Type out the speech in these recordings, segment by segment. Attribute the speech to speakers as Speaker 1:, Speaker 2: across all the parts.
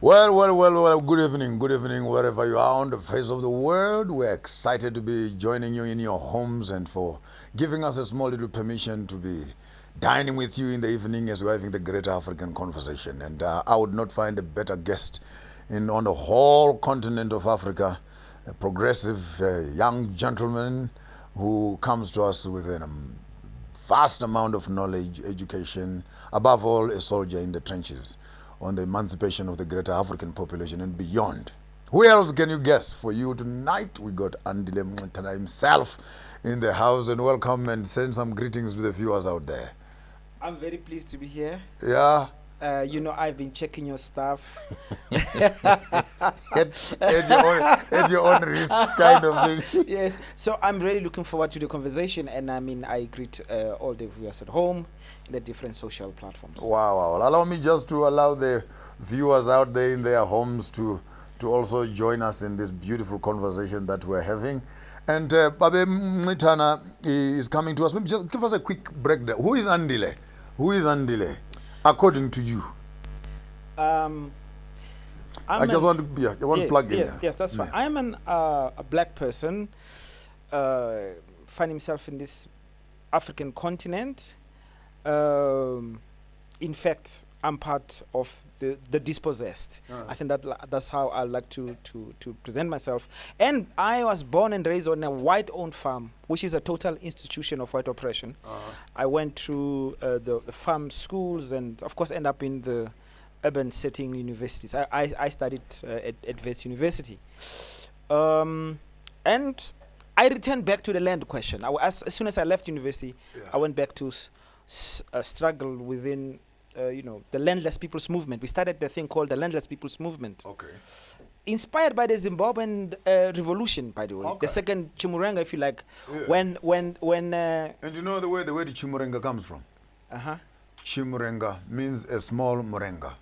Speaker 1: Well. Good evening, wherever you are on the face of the world. We're excited to be joining you in your homes and for giving us a small little permission to be dining with you in the evening as we're having the great African conversation. And I would not find a better guest on the whole continent of Africa, a progressive young gentleman who comes to us with a vast amount of knowledge, education, above all, a soldier in the trenches on the emancipation of the greater African population and beyond. Who else can you guess for you tonight? We got Andile Mtana himself in the house, and welcome and send some greetings to the viewers out there.
Speaker 2: I'm very pleased to be here.
Speaker 1: Yeah.
Speaker 2: I've been checking your stuff.
Speaker 1: at your own risk, kind of thing.
Speaker 2: Yes. So I'm really looking forward to the conversation, and I greet all the viewers at home in the different social platforms.
Speaker 1: Wow. Allow me just to allow the viewers out there in their homes to also join us in this beautiful conversation that we're having. And Babe Mtana is coming to us. Maybe just give us a quick breakdown. Who is Andile? According to you.
Speaker 2: I
Speaker 1: want to plug in.
Speaker 2: Yes, that's fine. I am a black person, find himself in this African continent. In fact, I'm part of the dispossessed. I think that's how I like to present myself. And I was born and raised on a white-owned farm, which is a total institution of white oppression. I went through the farm schools and, of course, end up in the urban setting universities. I studied at West University. And I returned back to the land question. As soon as I left university, I went back to struggle within the landless people's movement. We started the thing called the landless people's movement.
Speaker 1: Okay.
Speaker 2: Inspired by the Zimbabwean revolution, by the way.
Speaker 1: Okay.
Speaker 2: The second Chimurenga, if you like.
Speaker 1: Yeah.
Speaker 2: When
Speaker 1: And you know the word Chimurenga comes from? Chimurenga means a small Murenga.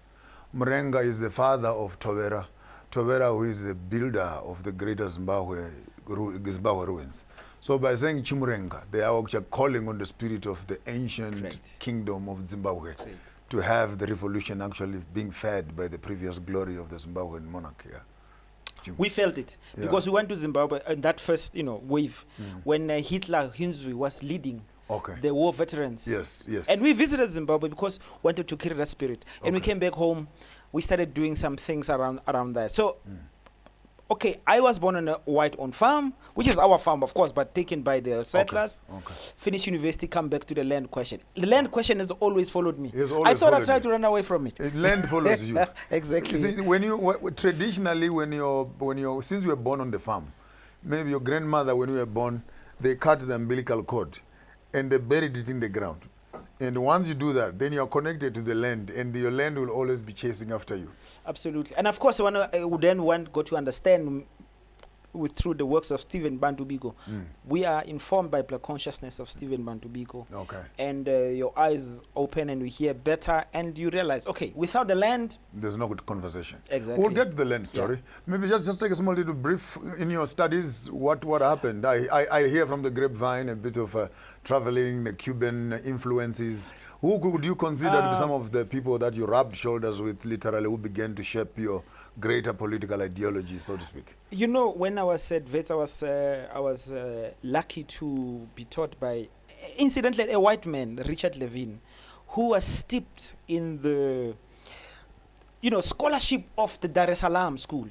Speaker 1: Murenga is the father of Tovera. Tovera, who is the builder of the greater Zimbabwe ruins. So by saying Chimurenga, they are actually calling on the spirit of the ancient kingdom of Zimbabwe to have the revolution actually being fed by the previous glory of the Zimbabwean monarchy.
Speaker 2: We felt it because we went to Zimbabwe in that first wave when Hitler Hinzui was leading the war veterans.
Speaker 1: Yes.
Speaker 2: And we visited Zimbabwe because we wanted to carry that spirit. And we came back home. We started doing some things around that. So I was born on a white-owned farm, which is our farm, of course, but taken by the settlers. Finished university, come back to the land question. The land question has always followed me. I thought I tried to run away from it.
Speaker 1: Land follows you.
Speaker 2: Exactly.
Speaker 1: You see, traditionally, since you were born on the farm, maybe your grandmother, when you were born, they cut the umbilical cord and they buried it in the ground. And once you do that, then you're connected to the land, and your land will always be chasing after you.
Speaker 2: Absolutely. And of course, when I would then got to understand through the works of Stephen Bantu Biko, we are informed by Black consciousness of Stephen Bantu Biko. And your eyes open and you hear better, and you realize, without the land,
Speaker 1: there's no good conversation.
Speaker 2: Exactly.
Speaker 1: We'll get to the land story. Maybe just take a small little brief in your studies. What happened? I hear from the grapevine a bit of traveling, the Cuban influences. Who could you consider to be some of the people that you rubbed shoulders with, literally, who began to shape your greater political ideology, so to speak?
Speaker 2: When I was at Wits, I was lucky to be taught by, incidentally, a white man, Richard Levine, who was steeped in the scholarship of the Dar es Salaam school.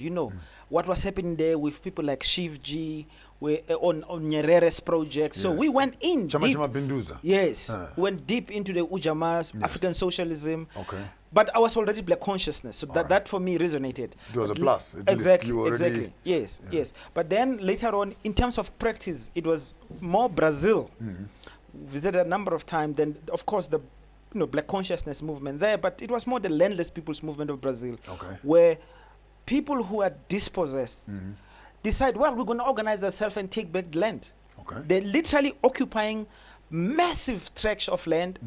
Speaker 2: What was happening there with people like Shiv G, on Nyerere's project. So we went in deep. Went deep into the Ujamaa, African socialism. But I was already Black consciousness, so that for me resonated.
Speaker 1: It was a plus.
Speaker 2: Exactly. Yes. But then later on, in terms of practice, it was more Brazil. Visited a number of times. Then, of course, the Black consciousness movement there, but it was more the landless people's movement of Brazil, where people who are dispossessed decide, we're going to organize ourselves and take back the land. They're literally occupying massive tracts of land.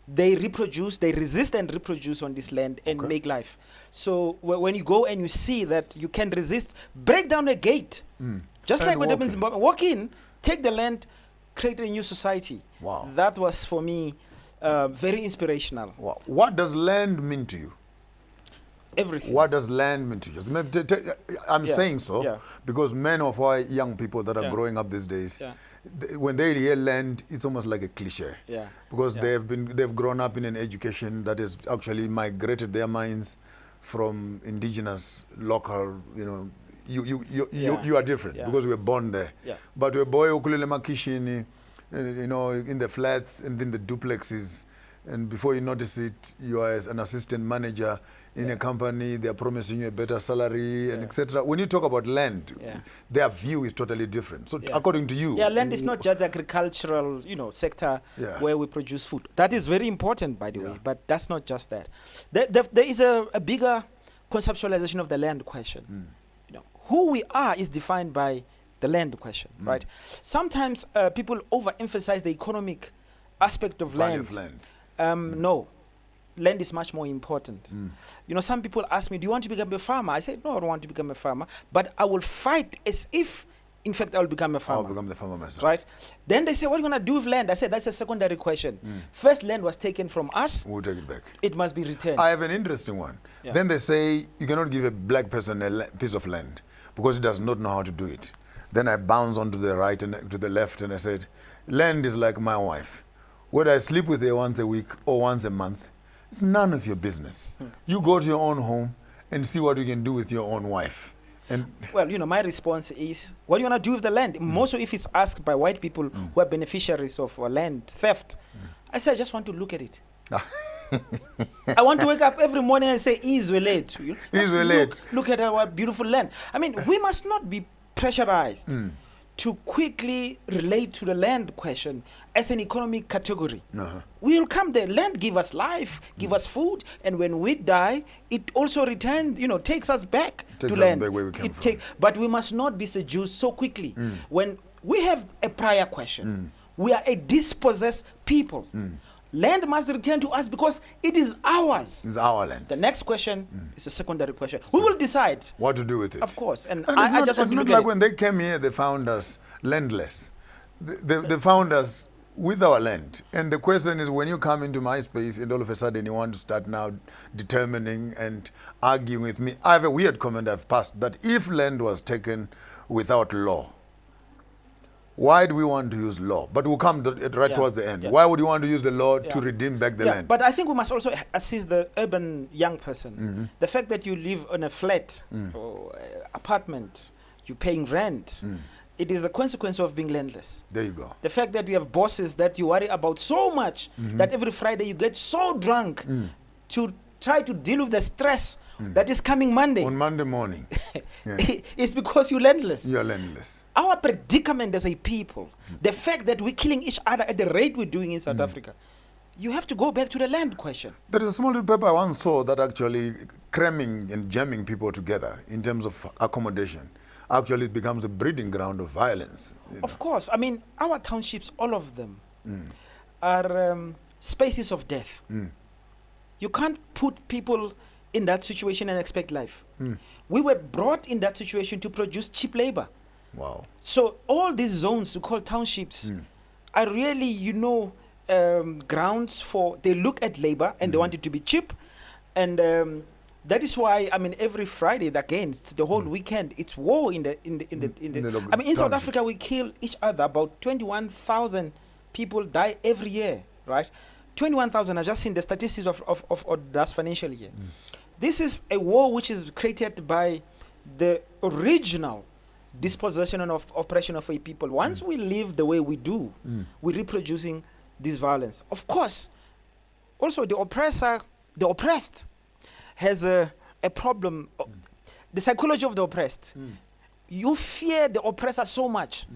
Speaker 2: They reproduce, they resist and reproduce on this land and make life. So when you go and you see that you can resist, break down a gate. Just and like what happens in Zimbabwe. Walk in, take the land, create a new society.
Speaker 1: Wow.
Speaker 2: That was for me very inspirational.
Speaker 1: Wow. What does land mean to you?
Speaker 2: Everything.
Speaker 1: What does land mean to you? Maybe I'm saying so because many of our young people that are growing up these days, when they hear land, it's almost like a cliche. Because they've grown up in an education that has actually migrated their minds from indigenous, local, you are different because we were born there. But a boy ukulele makishini, in the flats and in the duplexes, and before you notice it, you are as an assistant manager in a company, they are promising you a better salary and etc. When you talk about land, their view is totally different. So according to you...
Speaker 2: land is not just the agricultural, sector where we produce food. That is very important, by the way, but that's not just that. There is a bigger conceptualization of the land question. Who we are is defined by the land question, right? Sometimes people overemphasize the economic aspect of
Speaker 1: Value
Speaker 2: land.
Speaker 1: of land.
Speaker 2: No. Land is much more important. Some people ask me, do you want to become a farmer? I say, no, I don't want to become a farmer, but I will fight as if, in fact, I will become a farmer.
Speaker 1: I'll become the farmer myself.
Speaker 2: Right? Then they say, what are you going to do with land? I said, that's a secondary question. First, land was taken from us.
Speaker 1: We'll take it back.
Speaker 2: It must be returned.
Speaker 1: I have an interesting one. Then they say, you cannot give a black person a piece of land because he does not know how to do it. Then I bounce onto the right and to the left and I said, land is like my wife. Whether I sleep with her once a week or once a month, it's none of your business. You go to your own home and see what you can do with your own wife. And
Speaker 2: well, my response is, what do you want to do with the land? Most of if it's asked by white people who are beneficiaries of land theft, I say, I just want to look at it. I want to wake up every morning and say, Izolate. Look at our beautiful land. I mean, we must not be pressurized to quickly relate to the land question as an economic category. We will come there. Land give us life, give us food, and when we die, it also returns, takes us back to land.
Speaker 1: Back where we came from.
Speaker 2: But we must not be seduced so quickly. When we have a prior question, we are a dispossessed people. Land must return to us because it is ours.
Speaker 1: It's our land.
Speaker 2: The next question is a secondary question. We will decide
Speaker 1: what to do with it.
Speaker 2: Of course. And
Speaker 1: I
Speaker 2: just
Speaker 1: it's
Speaker 2: want to
Speaker 1: not
Speaker 2: look
Speaker 1: like
Speaker 2: at
Speaker 1: when they came here, they found us landless. They found us with our land. And the question is, when you come into my space and all of a sudden you want to start now determining and arguing with me, I have a weird comment I've passed that if land was taken without law, why do we want to use law? But we'll come towards the end. Why would you want to use the law to redeem back the land?
Speaker 2: But I think we must also assist the urban young person. The fact that you live on a flat or apartment, you're paying rent, it is a consequence of being landless.
Speaker 1: There you go.
Speaker 2: The fact that you have bosses that you worry about so much that every Friday you get so drunk to try to deal with the stress that is coming Monday.
Speaker 1: On Monday morning.
Speaker 2: It's because you're landless.
Speaker 1: You're landless.
Speaker 2: Our predicament as a people, the fact that we're killing each other at the rate we're doing in South Africa, you have to go back to the land question.
Speaker 1: There is a small little paper I once saw that actually cramming and jamming people together in terms of accommodation actually becomes a breeding ground of violence.
Speaker 2: Of course. I mean, our townships, all of them, are spaces of death. You can't put people in that situation and expect life. We were brought in that situation to produce cheap labor.
Speaker 1: Wow.
Speaker 2: So all these zones we call townships are really, grounds for, they look at labor and they want it to be cheap. And that is why, I mean, every Friday, again, it's the whole weekend, it's war in South Africa, we kill each other. About 21,000 people die every year, right? 21,000, I've just seen the statistics of last financial year. This is a war which is created by the original dispossession and oppression of a people. Once we live the way we do, we're reproducing this violence. Of course, also the oppressed has a problem. The psychology of the oppressed. You fear the oppressor so much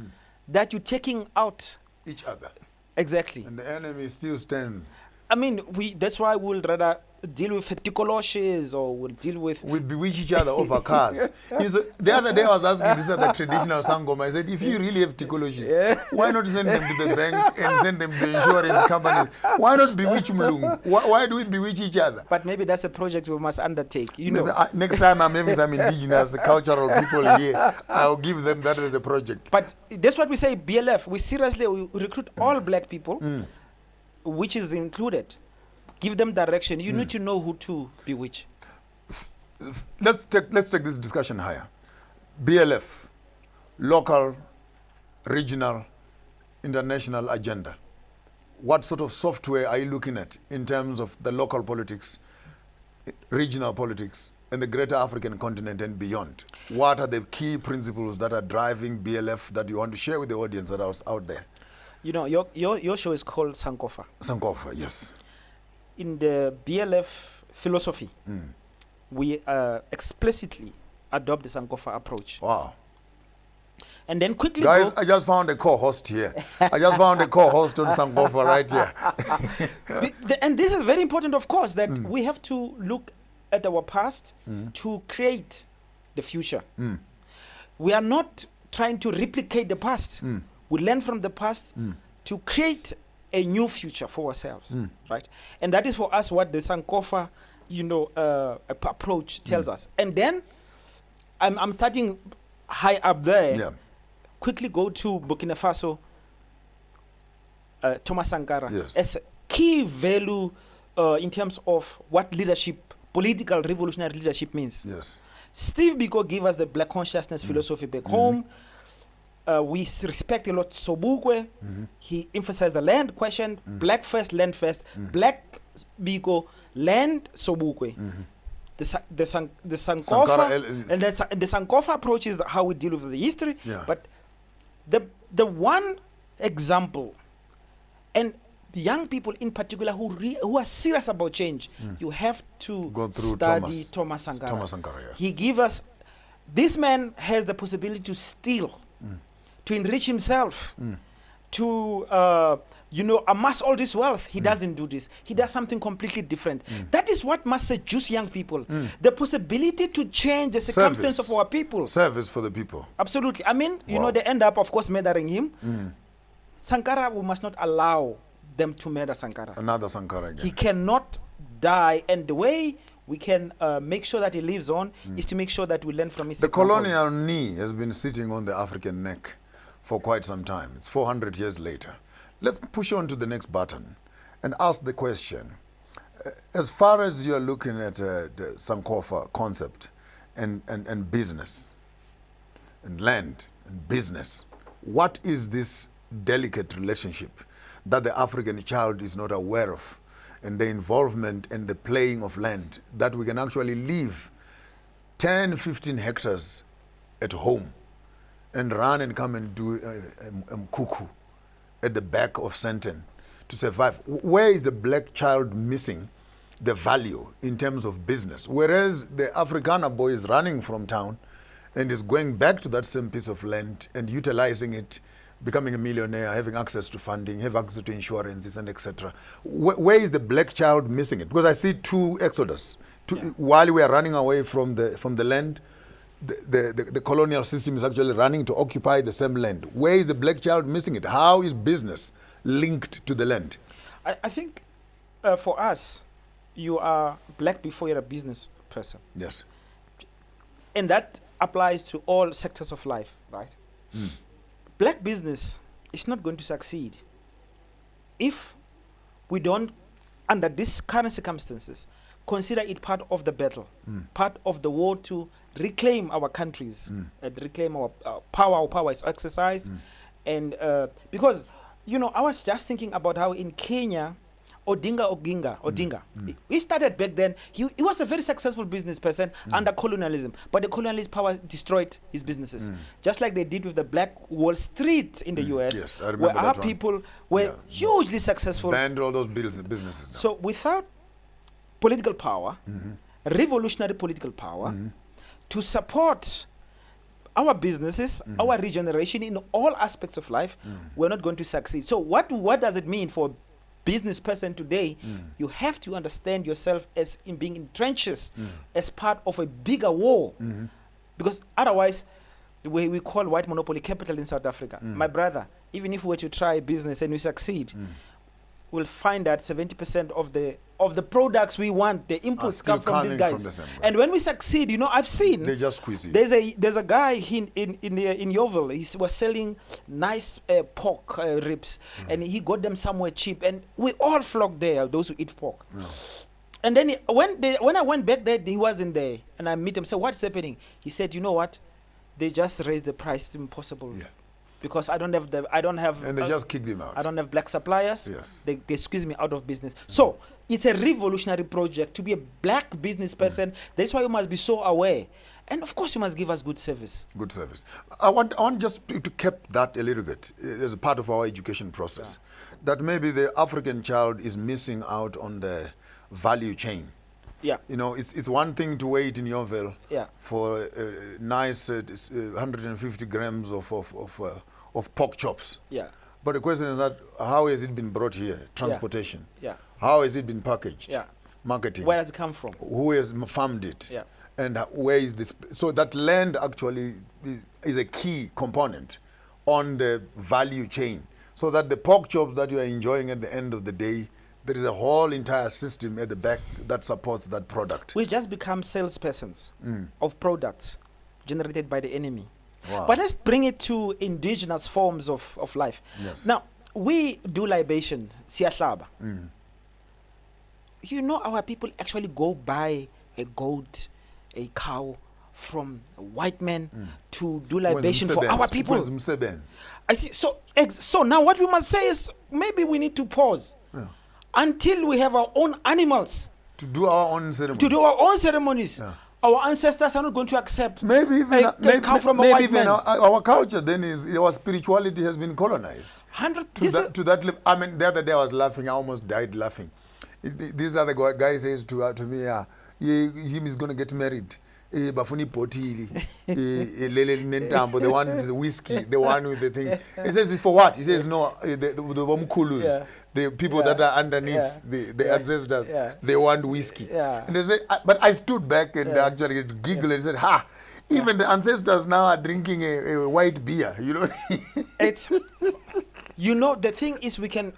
Speaker 2: that you're taking out
Speaker 1: each other.
Speaker 2: Exactly.
Speaker 1: And the enemy still stands.
Speaker 2: I mean, that's why we'll rather deal with tikoloshes or we'll deal with...
Speaker 1: We bewitch each other over cars. The other day I was asking this at the traditional Sankofa. I said, if you really have tikoloshes, why not send them to the bank and send them to the insurance companies? Why not bewitch Mlungu? Why do we bewitch each other?
Speaker 2: But maybe that's a project we must undertake.
Speaker 1: Next time I'm having some indigenous cultural people here, I'll give them that as a project.
Speaker 2: But that's what we say, BLF. We seriously recruit all black people, which is included. Give them direction. You need to know who to bewitch.
Speaker 1: let's take this discussion higher. BLF, local, regional, international agenda. What sort of software are you looking at in terms of the local politics, regional politics, and the greater African continent and beyond? What are the key principles that are driving BLF that you want to share with the audience that are out there?
Speaker 2: You know, your show is called Sankofa.
Speaker 1: Sankofa, yes.
Speaker 2: In the BLF philosophy, we explicitly adopt the Sankofa approach.
Speaker 1: Wow.
Speaker 2: And then quickly
Speaker 1: Guys, I just found a co-host here. I just found a co-host on Sankofa right here.
Speaker 2: And this is very important, of course, that we have to look at our past to create the future. We are not trying to replicate the past. We learn from the past to create a new future for ourselves, right? And that is for us what the Sankofa, approach tells us. And then I'm starting high up there.
Speaker 1: Yeah.
Speaker 2: Quickly go to Burkina Faso, Thomas Sankara,
Speaker 1: Yes.
Speaker 2: as a key value in terms of what leadership, political revolutionary leadership means.
Speaker 1: Yes.
Speaker 2: Steve Biko gave us the black consciousness philosophy back home. We respect a lot Sobukwe. He emphasized the land question, black first, land first. Black Biko, land Sobukwe. The Sankofa and the Sankofa approach is how we deal with the history.
Speaker 1: Yeah.
Speaker 2: But the one example, and young people in particular who are serious about change, you have to
Speaker 1: Go through
Speaker 2: study Thomas Sankara.
Speaker 1: Thomas Sankara, yeah.
Speaker 2: He give us, this man has the possibility to steal, to enrich himself, to amass all this wealth. He doesn't do this. He does something completely different. That is what must seduce young people. The possibility to change the circumstance
Speaker 1: Service.
Speaker 2: of our people.
Speaker 1: Service for the people.
Speaker 2: Absolutely. I mean,
Speaker 1: Wow.
Speaker 2: they end up, of course, murdering him. Sankara, we must not allow them to murder Sankara.
Speaker 1: Another Sankara
Speaker 2: He
Speaker 1: again.
Speaker 2: cannot die. And the way we can make sure that he lives on is to make sure that we learn from his
Speaker 1: The
Speaker 2: example.
Speaker 1: colonial knee has been sitting on the African neck for quite some time. It's 400 years later. Let's push on to the next button and ask the question. As far as you're looking at the Sankofa concept and business and land and business, what is this delicate relationship that the African child is not aware of, and the involvement and the playing of land, that we can actually leave 10, 15 hectares at home and run and come and do cuckoo at the back of Sandton to survive? Where is the black child missing the value in terms of business? Whereas the Afrikaner boy is running from town and is going back to that same piece of land and utilizing it, becoming a millionaire, having access to funding, have access to insurances and etc. Where is the black child missing it? Because I see two exodus. While we are running away from the land, the colonial system is actually running to occupy the same land. Where is the black child missing it? How is business linked to the land?
Speaker 2: I think for us, you are black before you're a business person.
Speaker 1: Yes.
Speaker 2: And that applies to all sectors of life, right? Black business is not going to succeed if we don't, under these current circumstances, consider it part of the battle, part of the war to reclaim our countries, and reclaim our power. Our power is exercised. And because, I was just thinking about how in Kenya, Odinga, he started back then. He was a very successful business person under colonialism, but the colonialist power destroyed his businesses, just like they did with the Black Wall Street in the US,
Speaker 1: Yes, I remember
Speaker 2: where our
Speaker 1: that one.
Speaker 2: people were hugely successful.
Speaker 1: Banned all those businesses now.
Speaker 2: So without political power, revolutionary political power, to support our businesses, our regeneration in all aspects of life, we're not going to succeed. So what does it mean for a business person today? You have to understand yourself as in being in trenches, as part of a bigger war. Because otherwise, the way we call white monopoly capital in South Africa, my brother, even if we were to try a business and we succeed, we'll find that 70% of the products we want, the inputs come from these guys. And when we succeed, I've seen
Speaker 1: They just squeeze you.
Speaker 2: there's a guy in Yeovil. He was selling nice pork ribs, and he got them somewhere cheap, and we all flock there. Those who eat pork. And then when I went back there, he wasn't there, and I meet him. So what's happening? He said, you know what? They just raised the price. It's impossible.
Speaker 1: Yeah.
Speaker 2: Because I don't have.
Speaker 1: And they just kicked him out.
Speaker 2: I don't have black suppliers.
Speaker 1: Yes.
Speaker 2: They squeeze me out of business. So it's a revolutionary project to be a black business person. That's why you must be so aware. And of course, you must give us good service.
Speaker 1: Good service. I want just to keep that a little bit as a part of our education process. That maybe the African child is missing out on the value chain.
Speaker 2: Yeah.
Speaker 1: You know, it's one thing to wait in Yeovil for nice 150 grams of pork chops.
Speaker 2: Yeah.
Speaker 1: But the question is that how has it been brought here? Transportation.
Speaker 2: Yeah.
Speaker 1: How has it been packaged?
Speaker 2: Yeah.
Speaker 1: Marketing.
Speaker 2: Where does it come from?
Speaker 1: Who has farmed it?
Speaker 2: Yeah.
Speaker 1: And where is this? So that land actually is a key component on the value chain. So that the pork chops that you are enjoying at the end of the day, there is a whole entire system at the back that supports that product.
Speaker 2: We just become salespersons of products generated by the enemy.
Speaker 1: Wow.
Speaker 2: But let's bring it to indigenous forms of life.
Speaker 1: Yes.
Speaker 2: Now, we do libation, siyahlaba. You know, our people actually go buy a goat, a cow from white men to do libation for our people. I see. So now what we must say is maybe we need to pause until we have our own animals
Speaker 1: to do our own ceremonies.
Speaker 2: To do our own ceremonies. Yeah. Our ancestors are not going to accept
Speaker 1: maybe even
Speaker 2: a cow from a white man.
Speaker 1: Our culture then is our spirituality has been colonized. To that level. I mean, the other day I was laughing. I almost died laughing. These are the guy says to me, him is going to get married. Bafuni potili, the one is whiskey, the one with the thing. He says this for what? He says no, the Wamkulus, the people that are underneath, the ancestors, they want whiskey. And they say, but I stood back and actually giggled and said, even the ancestors now are drinking a white beer, you know.
Speaker 2: It's, you know, the thing is we can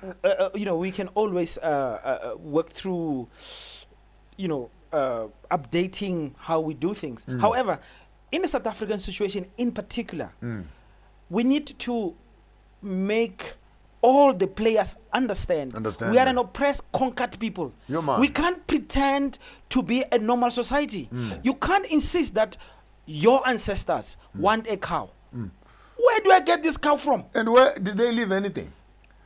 Speaker 2: always work through, updating how we do things. However, in the South African situation in particular, we need to make all the players understand we are an oppressed, conquered people. We can't pretend to be a normal society. You can't insist that your ancestors want a cow. Where do I get this cow from?
Speaker 1: And where did they leave anything?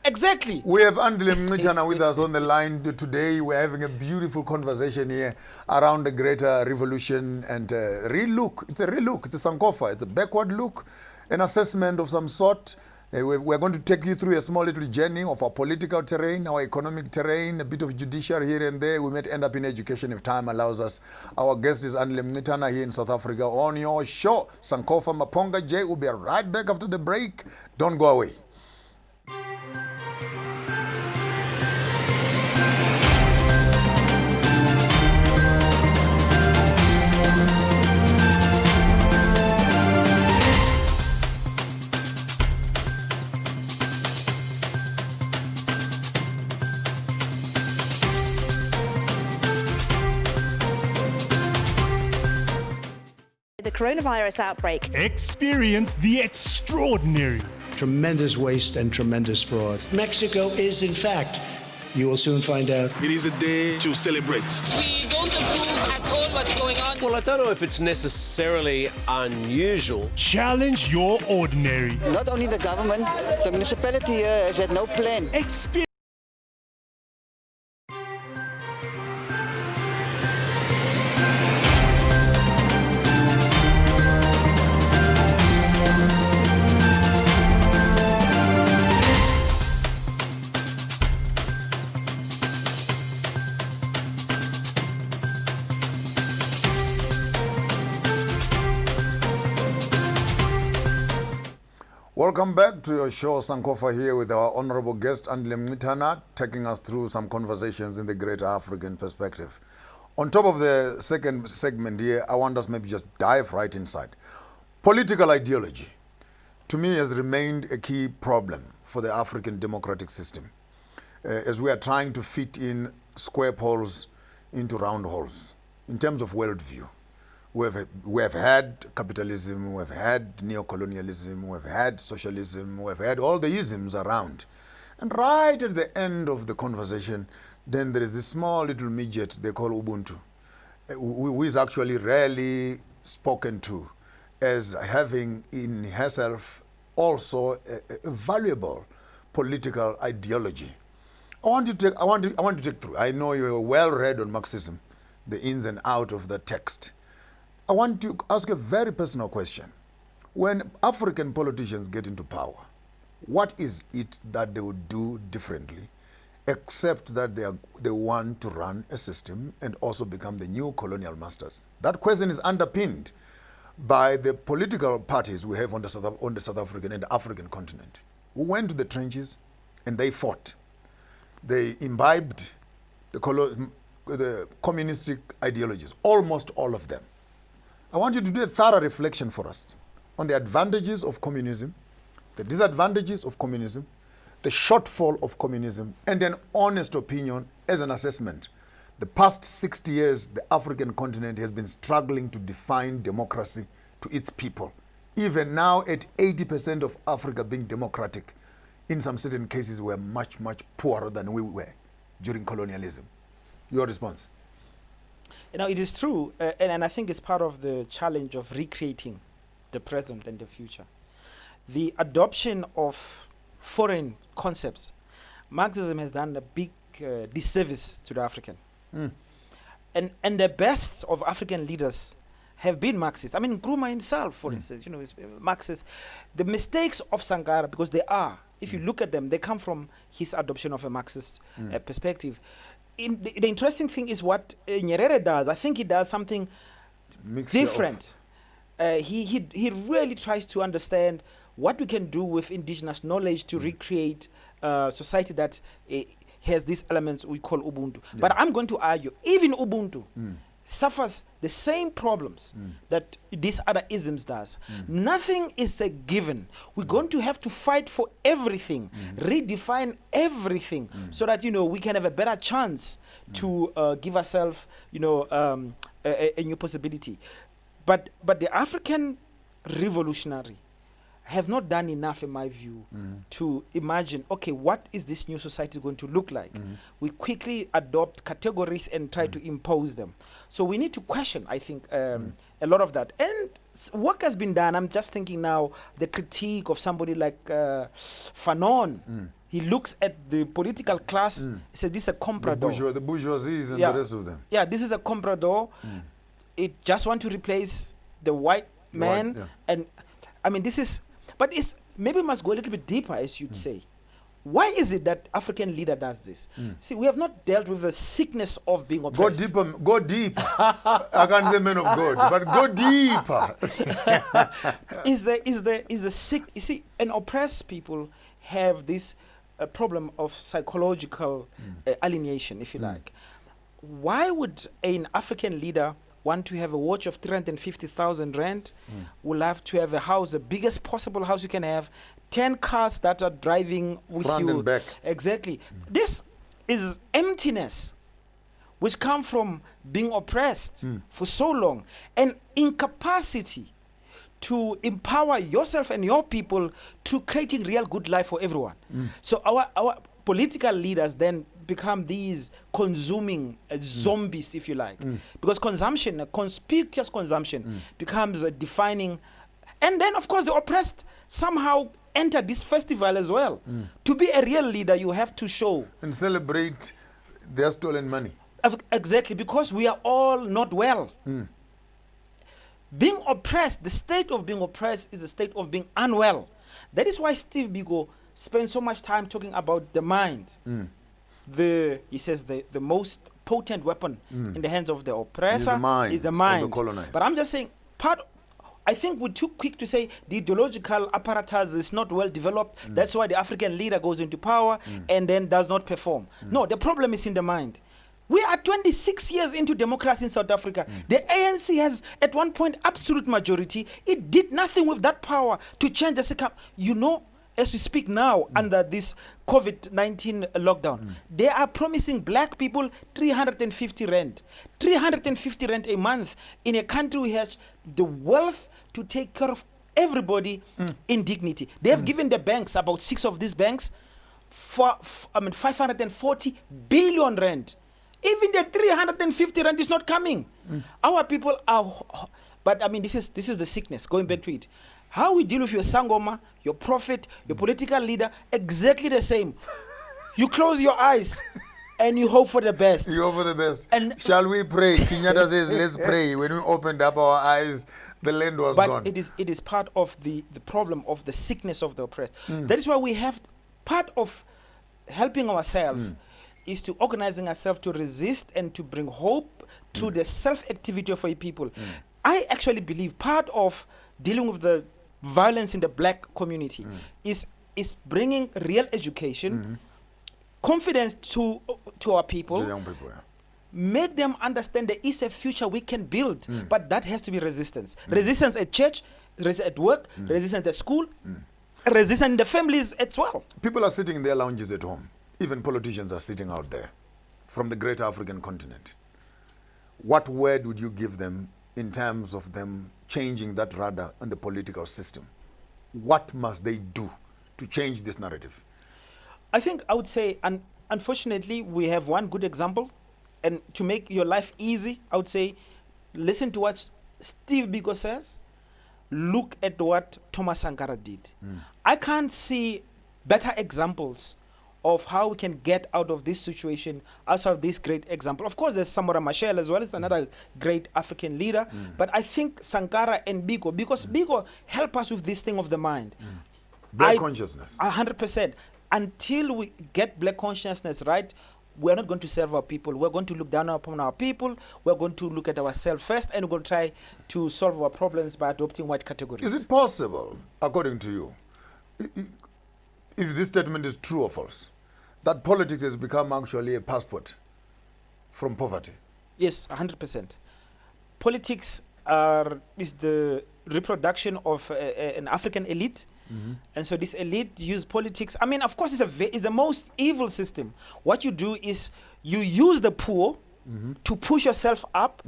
Speaker 2: Exactly.
Speaker 1: We have Andile Mngitana with us on the line today. We're having a beautiful conversation here around the greater revolution and relook. It's a relook. It's a Sankofa. It's a backward look, an assessment of some sort. We're going to take you through a small little journey of our political terrain, our economic terrain, a bit of judiciary here and there. We might end up in education if time allows us. Our guest is Andile Mngitana here in South Africa on your show, Sankofa Maponga J. We'll be right back after the break. Don't go away.
Speaker 3: The coronavirus outbreak.
Speaker 4: Experience the extraordinary.
Speaker 5: Tremendous waste and tremendous fraud. Mexico is, in fact, you will soon find out.
Speaker 6: It is a day to celebrate.
Speaker 7: We don't approve at all what's going on.
Speaker 8: Well, I don't know if it's necessarily unusual.
Speaker 4: Challenge your ordinary.
Speaker 9: Not only the government, the municipality here has had no plan.
Speaker 1: Welcome back to your show, Sankofa, here with our honorable guest, Andile Mngitana, taking us through some conversations in the greater African perspective. On top of the second segment here, I want us maybe just dive right inside. Political ideology, to me, has remained a key problem for the African democratic system, as we are trying to fit in square poles into round holes in terms of worldview. We have had capitalism, we have had neocolonialism, we have had socialism, we have had all the isms around. And right at the end of the conversation, Then there is this small little midget they call Ubuntu, who is actually rarely spoken to as having in herself also a valuable political ideology. I want you to take through. I know you're well read on Marxism, the ins and out of the text. I want to ask a very personal question. When African politicians get into power, what is it that they would do differently, except that they want to run a system and also become the new colonial masters? That question is underpinned by the political parties we have on the South African and the African continent, who went to the trenches and they fought. They imbibed the communistic ideologies, almost all of them. I want you to do a thorough reflection for us on the advantages of communism, the disadvantages of communism, the shortfall of communism, and an honest opinion as an assessment. The past 60 years, the African continent has been struggling to define democracy to its people. Even now, at 80% of Africa being democratic, in some certain cases, we're much, much poorer than we were during colonialism. Your response?
Speaker 2: You know, it is true, and I think it's part of the challenge of recreating the present and the future. The adoption of foreign concepts, Marxism has done a big disservice to the African. And the best of African leaders have been Marxists. I mean, Nkrumah himself, for instance, you know, is Marxist. The mistakes of Sankara, because they are, if you look at them, they come from his adoption of a Marxist perspective. The interesting thing is what Nyerere does. I think he does something different. He really tries to understand what we can do with indigenous knowledge to recreate a society that has these elements we call Ubuntu. Yeah. But I'm going to argue, even Ubuntu suffers the same problems that these other isms does. Nothing is a given. We're going to have to fight for everything, redefine everything, so that, you know, we can have a better chance to give ourselves, you know, a new possibility. But the African revolutionary have not done enough, in my view, to imagine, okay, what is this new society going to look like? We quickly adopt categories and try to impose them. So we need to question, I think, a lot of that. And work has been done. I'm just thinking now, the critique of somebody like Fanon. He looks at the political class, he said, this is a comprador.
Speaker 1: The bourgeoisies and the rest of them.
Speaker 2: Yeah, this is a comprador. It just want to replace the white man. And I mean, this is... But maybe we must go a little bit deeper, as you'd say. Why is it that African leader does this? See, we have not dealt with the sickness of being oppressed.
Speaker 1: Go deeper. I can't say man of God, but go deeper.
Speaker 2: is the sick? You see, and oppressed people have this problem of psychological alienation, if you like. Why would an African leader want to have a watch of 350,000 rand, will have to have a house, the biggest possible house you can have, 10 cars that are driving with
Speaker 1: front
Speaker 2: you.
Speaker 1: And back.
Speaker 2: Exactly. This is emptiness, which come from being oppressed for so long, and incapacity to empower yourself and your people to creating real good life for everyone. So our political leaders then become these consuming zombies, if you like, because consumption, conspicuous consumption, becomes a defining. And then, of course, the oppressed somehow enter this festival as well. To be a real leader, you have to show
Speaker 1: and celebrate their stolen money.
Speaker 2: Exactly, because we are all not well. Being oppressed, the state of being oppressed is the state of being unwell. That is why Steve Biko spends so much time talking about the mind. He says the most potent weapon in the hands of the oppressor is the mind.
Speaker 1: Of the colonized.
Speaker 2: But I'm just saying, I think we're too quick to say the ideological apparatus is not well developed. That's why the African leader goes into power and then does not perform. No, the problem is in the mind. We are 26 years into democracy in South Africa. The ANC has, at one point, absolute majority. It did nothing with that power to change the circumstances. You know, as we speak now, under this COVID-19 lockdown, they are promising black people 350 rand. 350 rand a month in a country which has the wealth to take care of everybody in dignity. They have given the banks, about 6 of these banks, 540 billion rand. Even the 350 rand is not coming. Our people are, but I mean, this is the sickness. Going back to it, how we deal with your sangoma, your prophet, your political leader, exactly the same. You close your eyes and you hope for the best.
Speaker 1: You hope for the best.
Speaker 2: And
Speaker 1: shall we pray? Kenyatta says, let's pray. When we opened up our eyes, the land was gone.
Speaker 2: But it is part of the problem of the sickness of the oppressed. That is why we have part of helping ourselves is to organizing ourselves to resist and to bring hope through the self-activity of our people. I actually believe part of dealing with the violence in the black community is bringing real education, confidence to our people,
Speaker 1: The young people, yeah.
Speaker 2: make them understand there is a future we can build, but that has to be resistance. Resistance at church, at work, resistance at school, resistance in the families as well.
Speaker 1: People are sitting in their lounges at home. Even politicians are sitting out there from the great African continent. What word would you give them in terms of them changing that rudder on the political system? What must they do to change this narrative?
Speaker 2: I think I would say, unfortunately, we have one good example. And to make your life easy, I would say, listen to what Steve Biko says. Look at what Thomas Sankara did. I can't see better examples of how we can get out of this situation outside of this great example. Of course, there's Samora Machel as well as another great African leader. But I think Sankara and Biko, because Biko help us with this thing of the mind.
Speaker 1: Black consciousness.
Speaker 2: 100%. Until we get black consciousness right, we're not going to serve our people. We're going to look down upon our people. We're going to look at ourselves first, and we're going to try to solve our problems by adopting white categories.
Speaker 1: Is it possible, according to you, if this statement is true or false, that politics has become actually a passport from poverty?
Speaker 2: Yes, 100%. Politics is the reproduction of an African elite. And so this elite use politics. I mean, of course, it's the most evil system. What you do is you use the poor to push yourself up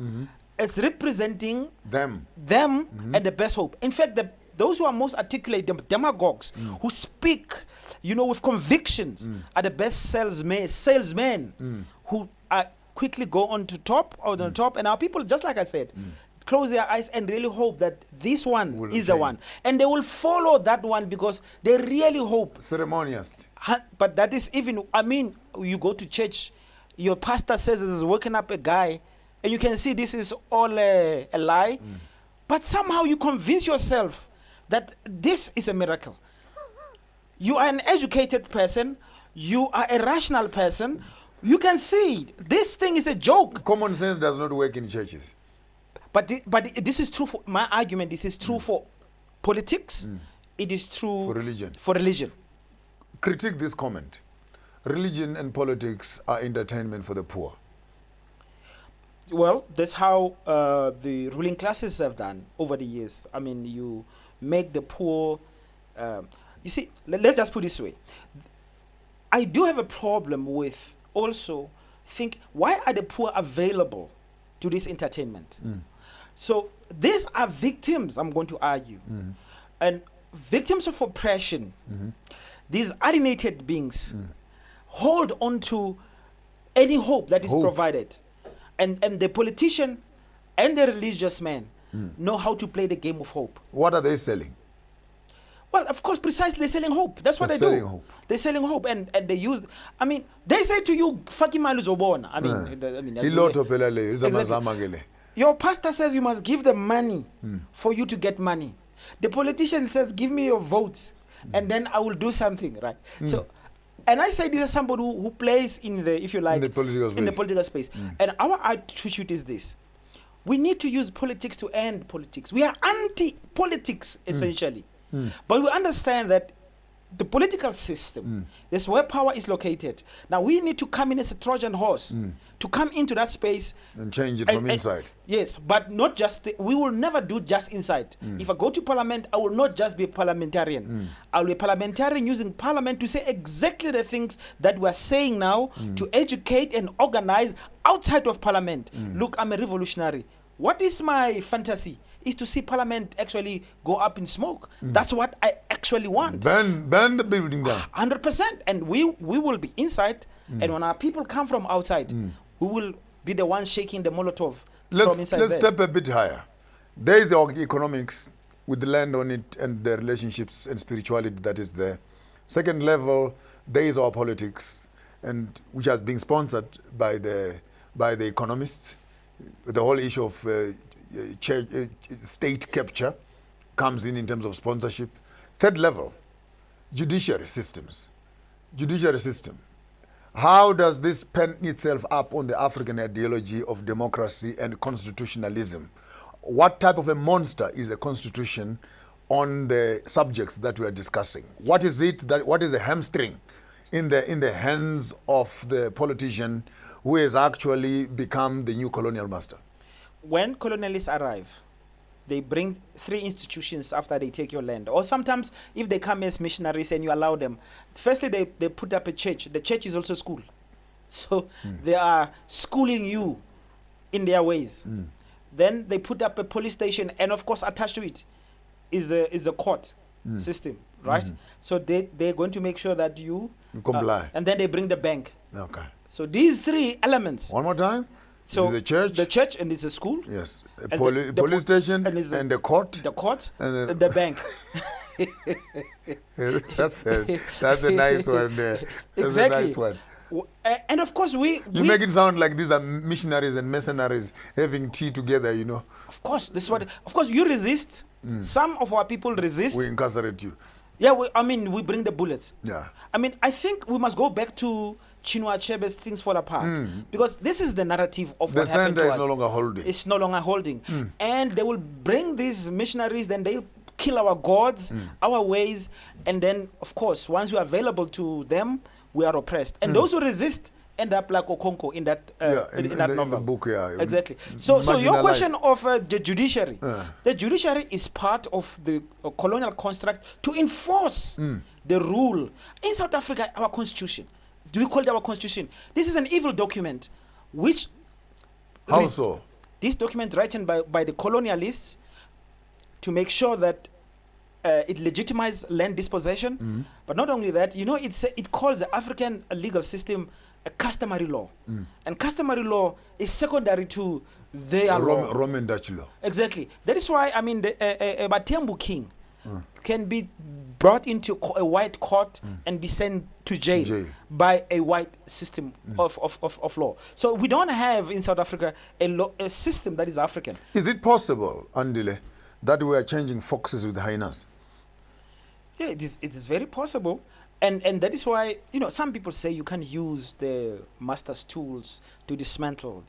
Speaker 2: as representing
Speaker 1: them
Speaker 2: and the best hope. In fact, those who are most articulate, the demagogues who speak, with convictions, are the best salesmen who quickly go on to top, and our people, just like I said, close their eyes and really hope that this one is the one. And they will follow that one because they really hope.
Speaker 1: Ceremonious.
Speaker 2: But that is even, you go to church, your pastor says this is waking up a guy, and you can see this is all a lie. But somehow you convince yourself that this is a miracle. You are an educated person. You are a rational person. You can see this thing is a joke.
Speaker 1: Common sense does not work in churches.
Speaker 2: But this is true for my argument. This is true for politics. It is true
Speaker 1: for religion.
Speaker 2: For
Speaker 1: Critique this comment. Religion and politics are entertainment for the poor.
Speaker 2: Well, that's how the ruling classes have done over the years. I mean, you make the poor. You see, let's just put it this way. I do have a problem with also why are the poor available to this entertainment? So these are victims, I'm going to argue. And victims of oppression, these alienated beings, hold on to any hope that is provided. And the politician and the religious man know how to play the game of hope.
Speaker 1: What are they selling?
Speaker 2: Well, of course, precisely, they're selling hope. That's what they do.
Speaker 1: Hope.
Speaker 2: They're selling hope, and they use. They say to you, "Fakimali zobona." Exactly. Your pastor says you must give them money for you to get money. The politician says, "Give me your votes, and then I will do something." Right. So, and I say this as somebody who plays in the, if you like,
Speaker 1: in the political space.
Speaker 2: And our attitude is this: we need to use politics to end politics. We are anti-politics essentially. But we understand that the political system, that's where power is located. Now we need to come in as a Trojan horse to come into that space
Speaker 1: and change it from inside.
Speaker 2: Yes, but not just. We will never do just inside. If I go to parliament, I will not just be a parliamentarian. I will be a parliamentarian using parliament to say exactly the things that we are saying now to educate and organize outside of parliament. Look, I'm a revolutionary. What is my fantasy? Is to see Parliament actually go up in smoke. That's what I actually want.
Speaker 1: Burn the building down.
Speaker 2: 100%. And we will be inside. And when our people come from outside, we will be the ones shaking the Molotov from inside.
Speaker 1: Let's
Speaker 2: there.
Speaker 1: step a bit higher. There is the economics with the land on it and the relationships and spirituality that is there. Second level, there is our politics, and which has been sponsored by the economists. The whole issue of state capture comes in terms of sponsorship. Third level, judiciary systems. Judiciary system. How does this pen itself up on the African ideology of democracy and constitutionalism? What type of a monster is a constitution on the subjects that we are discussing? What is it what is the hamstring in the hands of the politician who has actually become the new colonial master?
Speaker 2: When colonialists arrive, they bring 3 institutions after they take your land. Or sometimes if they come as missionaries and you allow them, firstly they put up a church. The church is also school. So they are schooling you in their ways. Then they put up a police station, and of course attached to it is a court system, right? So they're going to make sure that you
Speaker 1: comply.
Speaker 2: And then they bring the bank.
Speaker 1: Okay.
Speaker 2: So these 3 elements.
Speaker 1: One more time.
Speaker 2: So
Speaker 1: the church.
Speaker 2: The church, and it's a school.
Speaker 1: Yes.
Speaker 2: And
Speaker 1: The
Speaker 2: the
Speaker 1: police station and the court.
Speaker 2: The court
Speaker 1: And
Speaker 2: and the bank.
Speaker 1: That's a nice one there. That's
Speaker 2: Exactly.
Speaker 1: a nice one.
Speaker 2: And of course
Speaker 1: You make it sound like these are missionaries and mercenaries having tea together, you know.
Speaker 2: Of course, this is what. Of course, you resist. Some of our people resist.
Speaker 1: We incarcerate you.
Speaker 2: Yeah, we bring the bullets.
Speaker 1: Yeah.
Speaker 2: I think we must go back to Chinua Achebe's Things Fall Apart, because this is the narrative of
Speaker 1: The
Speaker 2: what happened to
Speaker 1: center is
Speaker 2: us.
Speaker 1: no longer holding.
Speaker 2: It's no longer holding. And they will bring these missionaries, then they'll kill our gods, our ways, and then, of course, once we're available to them, we are oppressed. And those who resist end up like Okonko in that in that novel.
Speaker 1: In the book, yeah.
Speaker 2: Exactly. So your
Speaker 1: Marginalized.
Speaker 2: question of the judiciary. The judiciary is part of the colonial construct to enforce the rule. In South Africa, our constitution, do we call it our constitution? This is an evil document, which...
Speaker 1: How so?
Speaker 2: This document written by the colonialists to make sure that it legitimizes land dispossession. But not only that, it calls the African legal system a customary law. And customary law is secondary to their law.
Speaker 1: Roman Dutch law.
Speaker 2: Exactly. That is why, the Batembu king can be brought into a white court and be sent to jail by a white system of law. So we don't have in South Africa a system that is African.
Speaker 1: Is it possible, Andile, that we are changing foxes with hyenas?
Speaker 2: Yeah, it is very possible. And that is why, some people say you can use the master's tools to dismantle,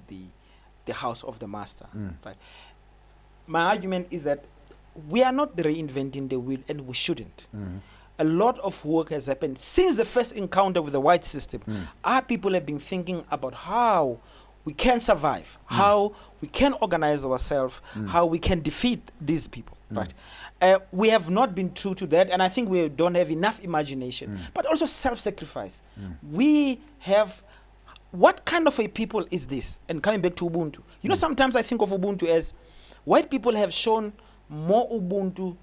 Speaker 2: the house of the master. Right? My argument is that we are not reinventing the wheel, and we shouldn't. A lot of work has happened since the first encounter with the white system. Our people have been thinking about how we can survive, how we can organize ourselves, how we can defeat these people. Right? We have not been true to that, and I think we don't have enough imagination, but also self-sacrifice. We have... What kind of a people is this? And coming back to Ubuntu, sometimes I think of Ubuntu as white people have shown more Ubuntu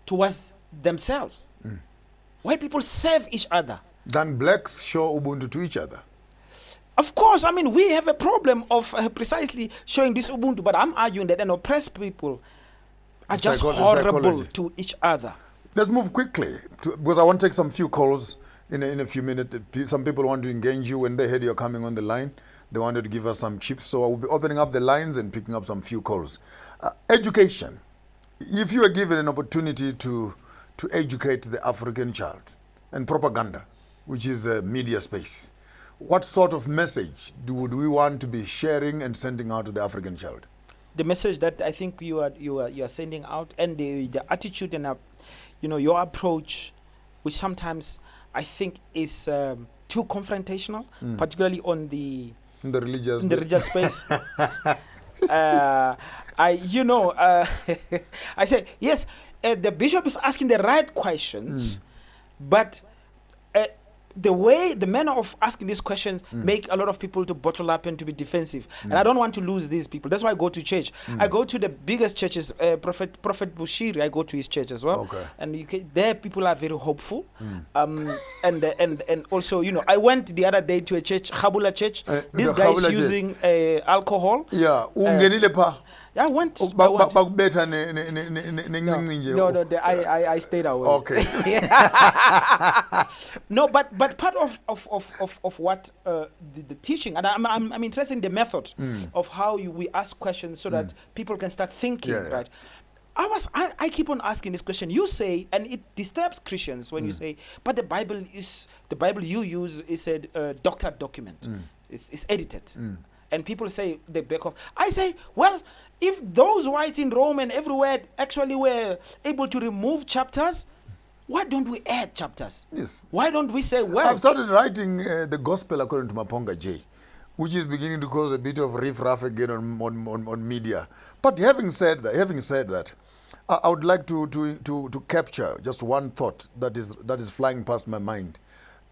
Speaker 2: towards themselves. White people serve each other.
Speaker 1: Then blacks show Ubuntu to each other.
Speaker 2: Of course, we have a problem of precisely showing this Ubuntu, but I'm arguing that an oppressed people are just horrible to each other.
Speaker 1: Let's move quickly, because I want to take some few calls in a few minutes. Some people want to engage you when they heard you're coming on the line. They wanted to give us some chips, so I will be opening up the lines and picking up some few calls. Education. If you are given an opportunity to educate the African child, and propaganda, which is a media space, what sort of message would we want to be sharing and sending out to the African child?
Speaker 2: The message that I think you are sending out, and the attitude and your approach, which sometimes I think is too confrontational, particularly in the religious space. I say yes. The bishop is asking the right questions, but the manner of asking these questions make a lot of people to bottle up and to be defensive. And I don't want to lose these people. That's why I go to church. I go to the biggest churches. Prophet Bushiri, I go to his church as well.
Speaker 1: Okay.
Speaker 2: And there people are very hopeful. And also, I went the other day to a church, Khabula Church. This guy is using alcohol.
Speaker 1: Yeah. Ungenile pa.
Speaker 2: Yeah, I went.
Speaker 1: Bakubetha
Speaker 2: No, I stayed away.
Speaker 1: Okay.
Speaker 2: No, but part of what the teaching, and I'm interested in the method of how we ask questions so that people can start thinking, right? I keep on asking this question. You say, and it disturbs Christians when you say, but the Bible you use is a doctored document. It's edited. And people say they back off. I say, well, if those whites in Rome and everywhere actually were able to remove chapters, why don't we add chapters?
Speaker 1: Yes.
Speaker 2: Why don't we say, well...
Speaker 1: I've started writing the gospel according to Maponga J, which is beginning to cause a bit of riff-raff again on media. But having said that, I would like to capture just one thought that is flying past my mind.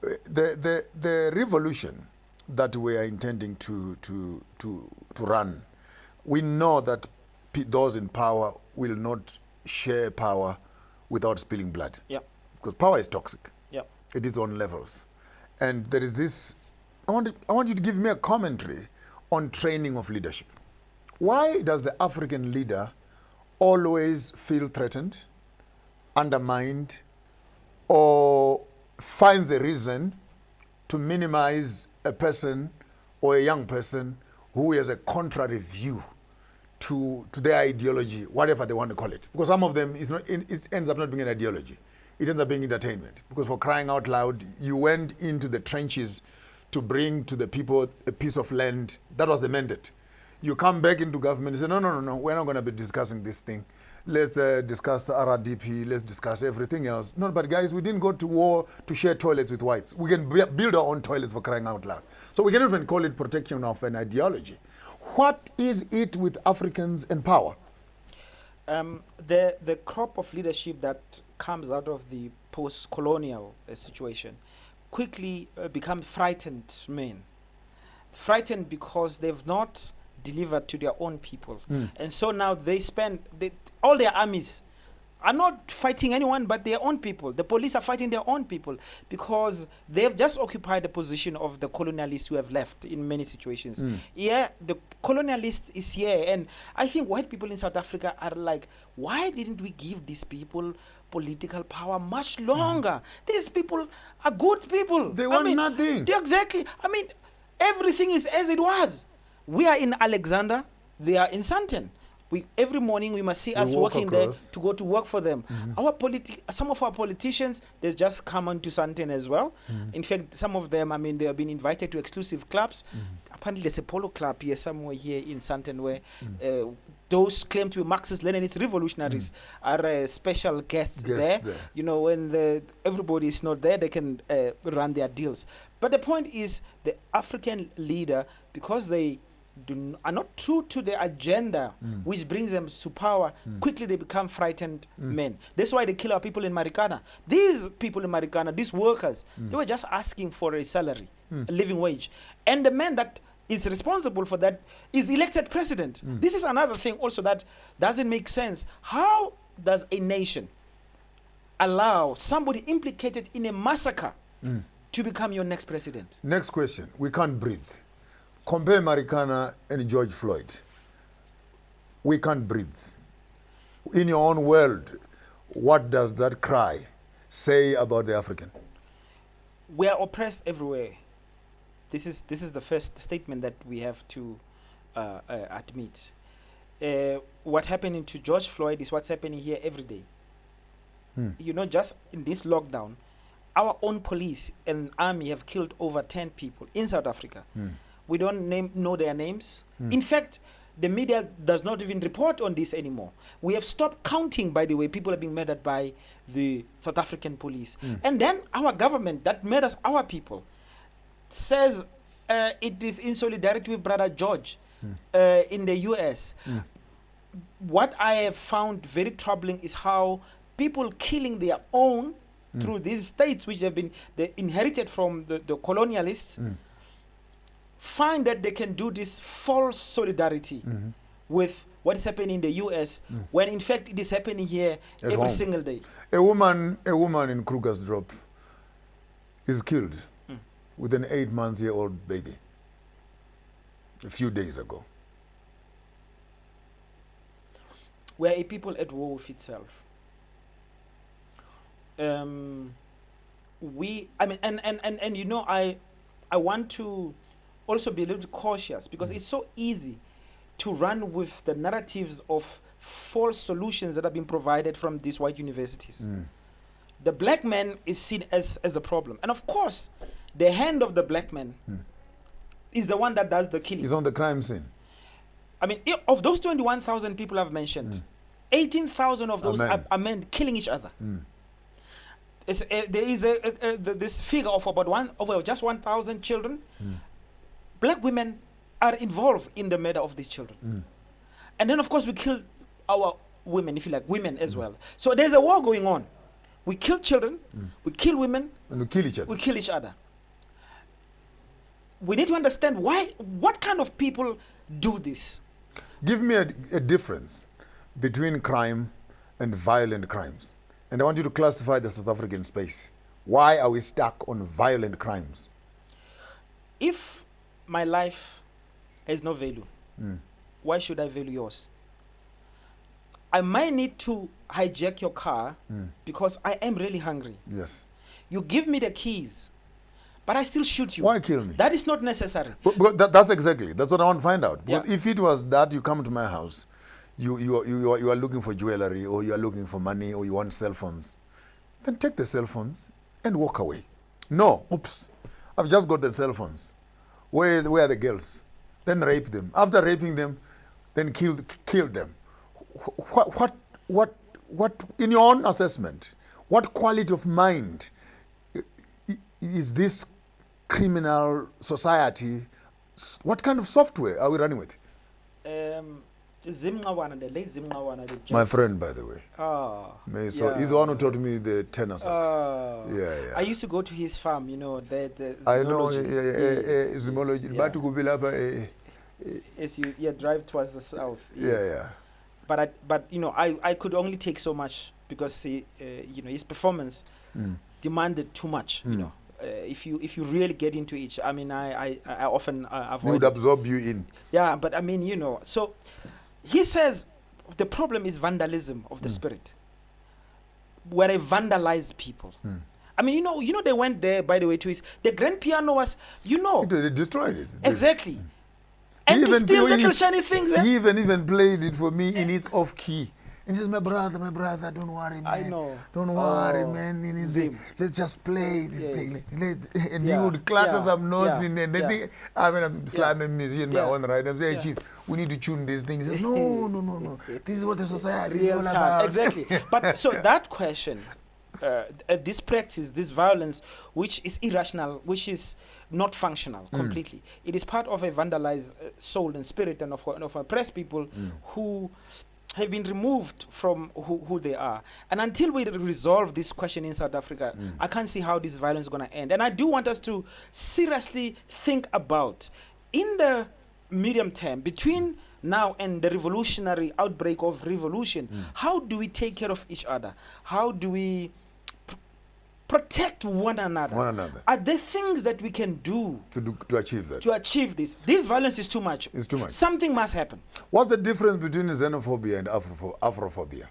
Speaker 1: The revolution that we are intending to run, we know that those in power will not share power without spilling blood.
Speaker 2: Yeah.
Speaker 1: Because power is toxic.
Speaker 2: Yeah.
Speaker 1: It is on levels. And there is this, I want you to give me a commentary on training of leadership. Why does the African leader always feel threatened, undermined, or finds a reason to minimize a person or a young person who has a contrary view to their ideology, whatever they want to call it? Because some of them, it ends up not being an ideology. It ends up being entertainment. Because for crying out loud, you went into the trenches to bring to the people a piece of land. That was the mandate. You come back into government and say, no, we're not going to be discussing this thing. Let's discuss RDP, let's discuss everything else. No, but guys, we didn't go to war to share toilets with whites. We can build our own toilets, for crying out loud. So we can't even call it protection of an ideology. What is it with Africans and power?
Speaker 2: The crop of leadership that comes out of the post-colonial situation quickly become frightened men. Frightened because they've not delivered to their own people. And so now they spend, all their armies are not fighting anyone but their own people. The police are fighting their own people because they've just occupied the position of the colonialists who have left in many situations. Yeah, the colonialist is here, and I think white people in South Africa are like, why didn't we give these people political power much longer? These people are good people.
Speaker 1: They want nothing.
Speaker 2: Exactly. I mean, everything is as it was. We are in Alexander, they are in Sandton. Every morning we must see us walking there to go to work for them. Some of our politicians, they just come on to Sandton as well. In fact, some of them, they have been invited to exclusive clubs. Apparently there's a polo club here somewhere here in Sandton where those claim to be Marxist Leninist revolutionaries are special guests there. When everybody is not there, they can run their deals. But the point is, the African leader, because they are not true to the agenda which brings them to power, quickly they become frightened men. That's why they kill our people in Marikana. These people in Marikana, these workers, they were just asking for a salary, a living wage. And the man that is responsible for that is elected president. This is another thing also that doesn't make sense. How does a nation allow somebody implicated in a massacre to become your next president?
Speaker 1: Next question. We can't breathe. Compare Marikana and George Floyd. We can't breathe. In your own world, what does that cry say about the African?
Speaker 2: We are oppressed everywhere. This is the first statement that we have to admit. What happened to George Floyd is what's happening here every day. Just in this lockdown, our own police and army have killed over 10 people in South Africa. We don't know their names. In fact, the media does not even report on this anymore. We have stopped counting, by the way, people are being murdered by the South African police. And then our government that murders our people says it is in solidarity with Brother George in the US. What I have found very troubling is how people killing their own through these states which have been they inherited from the colonialists, find that they can do this false solidarity with what is happening in the US, when in fact it is happening here
Speaker 1: At
Speaker 2: every
Speaker 1: home.
Speaker 2: single day.
Speaker 1: A woman in Krugersdorp is killed with an 8-month-old baby a few days ago.
Speaker 2: We are a people at war with itself. I want to also be a little cautious, because it's so easy to run with the narratives of false solutions that have been provided from these white universities. The black man is seen as the problem. And of course, the hand of the black man is the one that does the killing.
Speaker 1: He's on the crime scene.
Speaker 2: I mean, of those 21,000 people I've mentioned, 18,000 of those are men killing each other. There is this figure of over just 1,000 children. Black women are involved in the murder of these children. And then, of course, we kill our women, if you like, women as well. So there's a war going on. We kill children, we kill women,
Speaker 1: and we kill each other.
Speaker 2: We kill each other. We need to understand what kind of people do this.
Speaker 1: Give me a difference between crime and violent crimes. And I want you to classify the South African space. Why are we stuck on violent crimes?
Speaker 2: If my life has no value, why should I value yours? I might need to hijack your car because I am really hungry.
Speaker 1: Yes.
Speaker 2: You give me the keys, but I still shoot you.
Speaker 1: Why kill me?
Speaker 2: That is not necessary.
Speaker 1: But that's what I want to find out. Because if it was that you come to my house, you are looking for jewelry, or you are looking for money, or you want cell phones, then take the cell phones and walk away. No, oops, I've just got the cell phones. Where are the girls? Then rape them. After raping them, then kill them. What in your own assessment, what quality of mind is this criminal society? What kind of software are we running with? My friend, by the way. He's the one who taught me the tenor sax.
Speaker 2: I used to go to his farm,
Speaker 1: I know,
Speaker 2: zoology.
Speaker 1: Zimology.
Speaker 2: As you drive towards the south.
Speaker 1: Yeah.
Speaker 2: But I could only take so much, because his performance demanded too much. If you really get into it, I mean, I often avoid.
Speaker 1: He would absorb you in.
Speaker 2: Yeah, but I mean, so he says the problem is vandalism of the spirit, where they vandalize people. I mean, they went there, by the way, to the grand piano was,
Speaker 1: They destroyed it.
Speaker 2: Exactly. And he still little shiny things.
Speaker 1: He even played it for me in its off key. And he says, my brother, don't worry, man.
Speaker 2: I know.
Speaker 1: Don't worry, man. Let's just play this thing. And he would clatter some notes in there. I'm slamming musician my own right. I'm saying, Chief, we need to tune this thing. He says, no. This is what the society is all about.
Speaker 2: Exactly. But so that question, this practice, this violence, which is irrational, which is not functional completely. It is part of a vandalized soul and spirit, and of oppressed people who have been removed from who they are. And until we resolve this question in South Africa, I can't see how this violence is going to end. And I do want us to seriously think about, in the medium term, between now and the revolutionary outbreak of revolution, how do we take care of each other? How do we protect one another? Are there things that we can do
Speaker 1: to achieve that?
Speaker 2: To achieve this. This violence is too much.
Speaker 1: It's too much.
Speaker 2: Something must happen.
Speaker 1: What's the difference between xenophobia and Afrophobia?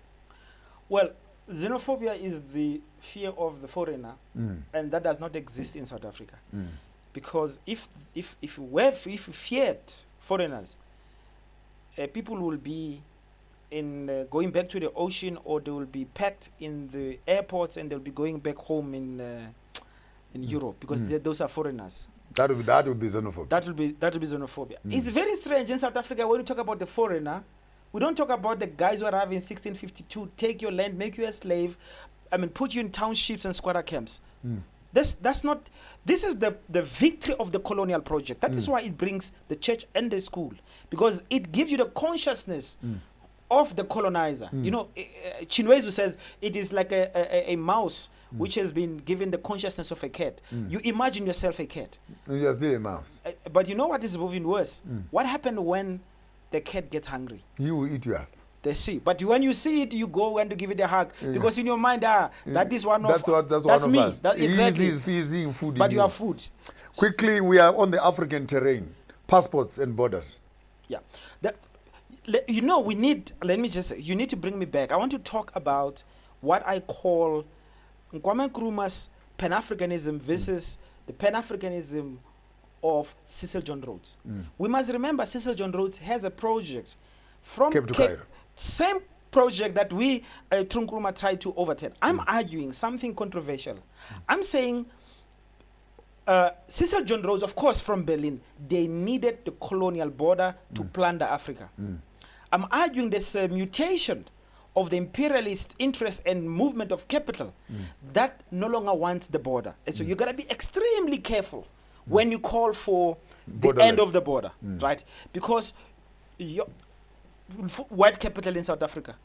Speaker 2: Well, xenophobia is the fear of the foreigner, and that does not exist in South Africa. Because if we feared foreigners, people will be going back to the ocean, or they will be packed in the airports, and they'll be going back home in Europe, because those are foreigners.
Speaker 1: That would be xenophobia.
Speaker 2: That will be xenophobia. It's very strange in South Africa when we talk about the foreigner. We don't talk about the guys who arrived in 1652, take your land, make you a slave, put you in townships and squatter camps. That's not. This is the victory of the colonial project. That is why it brings the church and the school, because it gives you the consciousness of the colonizer. You know, Chinwezu says it is like a mouse which has been given the consciousness of a cat. You imagine yourself a cat.
Speaker 1: And you're still a mouse.
Speaker 2: But you know what is moving worse? What happened when the cat gets hungry?
Speaker 1: You will eat you up.
Speaker 2: They see. But when you see it, you go and to give it a hug. Because in your mind, that is one of
Speaker 1: that's one of
Speaker 2: me.
Speaker 1: us.
Speaker 2: Exactly.
Speaker 1: He's eating food.
Speaker 2: But you have food.
Speaker 1: Quickly, we are on the African terrain. Passports and borders.
Speaker 2: Yeah. You know, we need, let me just say, you need to bring me back. I want to talk about what I call Nkwame Nkrumah's Pan-Africanism versus the Pan-Africanism of Cecil John Rhodes. We must remember Cecil John Rhodes has a project from
Speaker 1: Cape to Cairo.
Speaker 2: Same project that we, Nkrumah, tried to overturn. I'm arguing something controversial. I'm saying Cecil John Rhodes, of course, from Berlin, they needed the colonial border to plunder Africa. I'm arguing there's a mutation of the imperialist interest and movement of capital that no longer wants the border. And so you got to be extremely careful when you call for the end of the border, right? Because white capital in South Africa,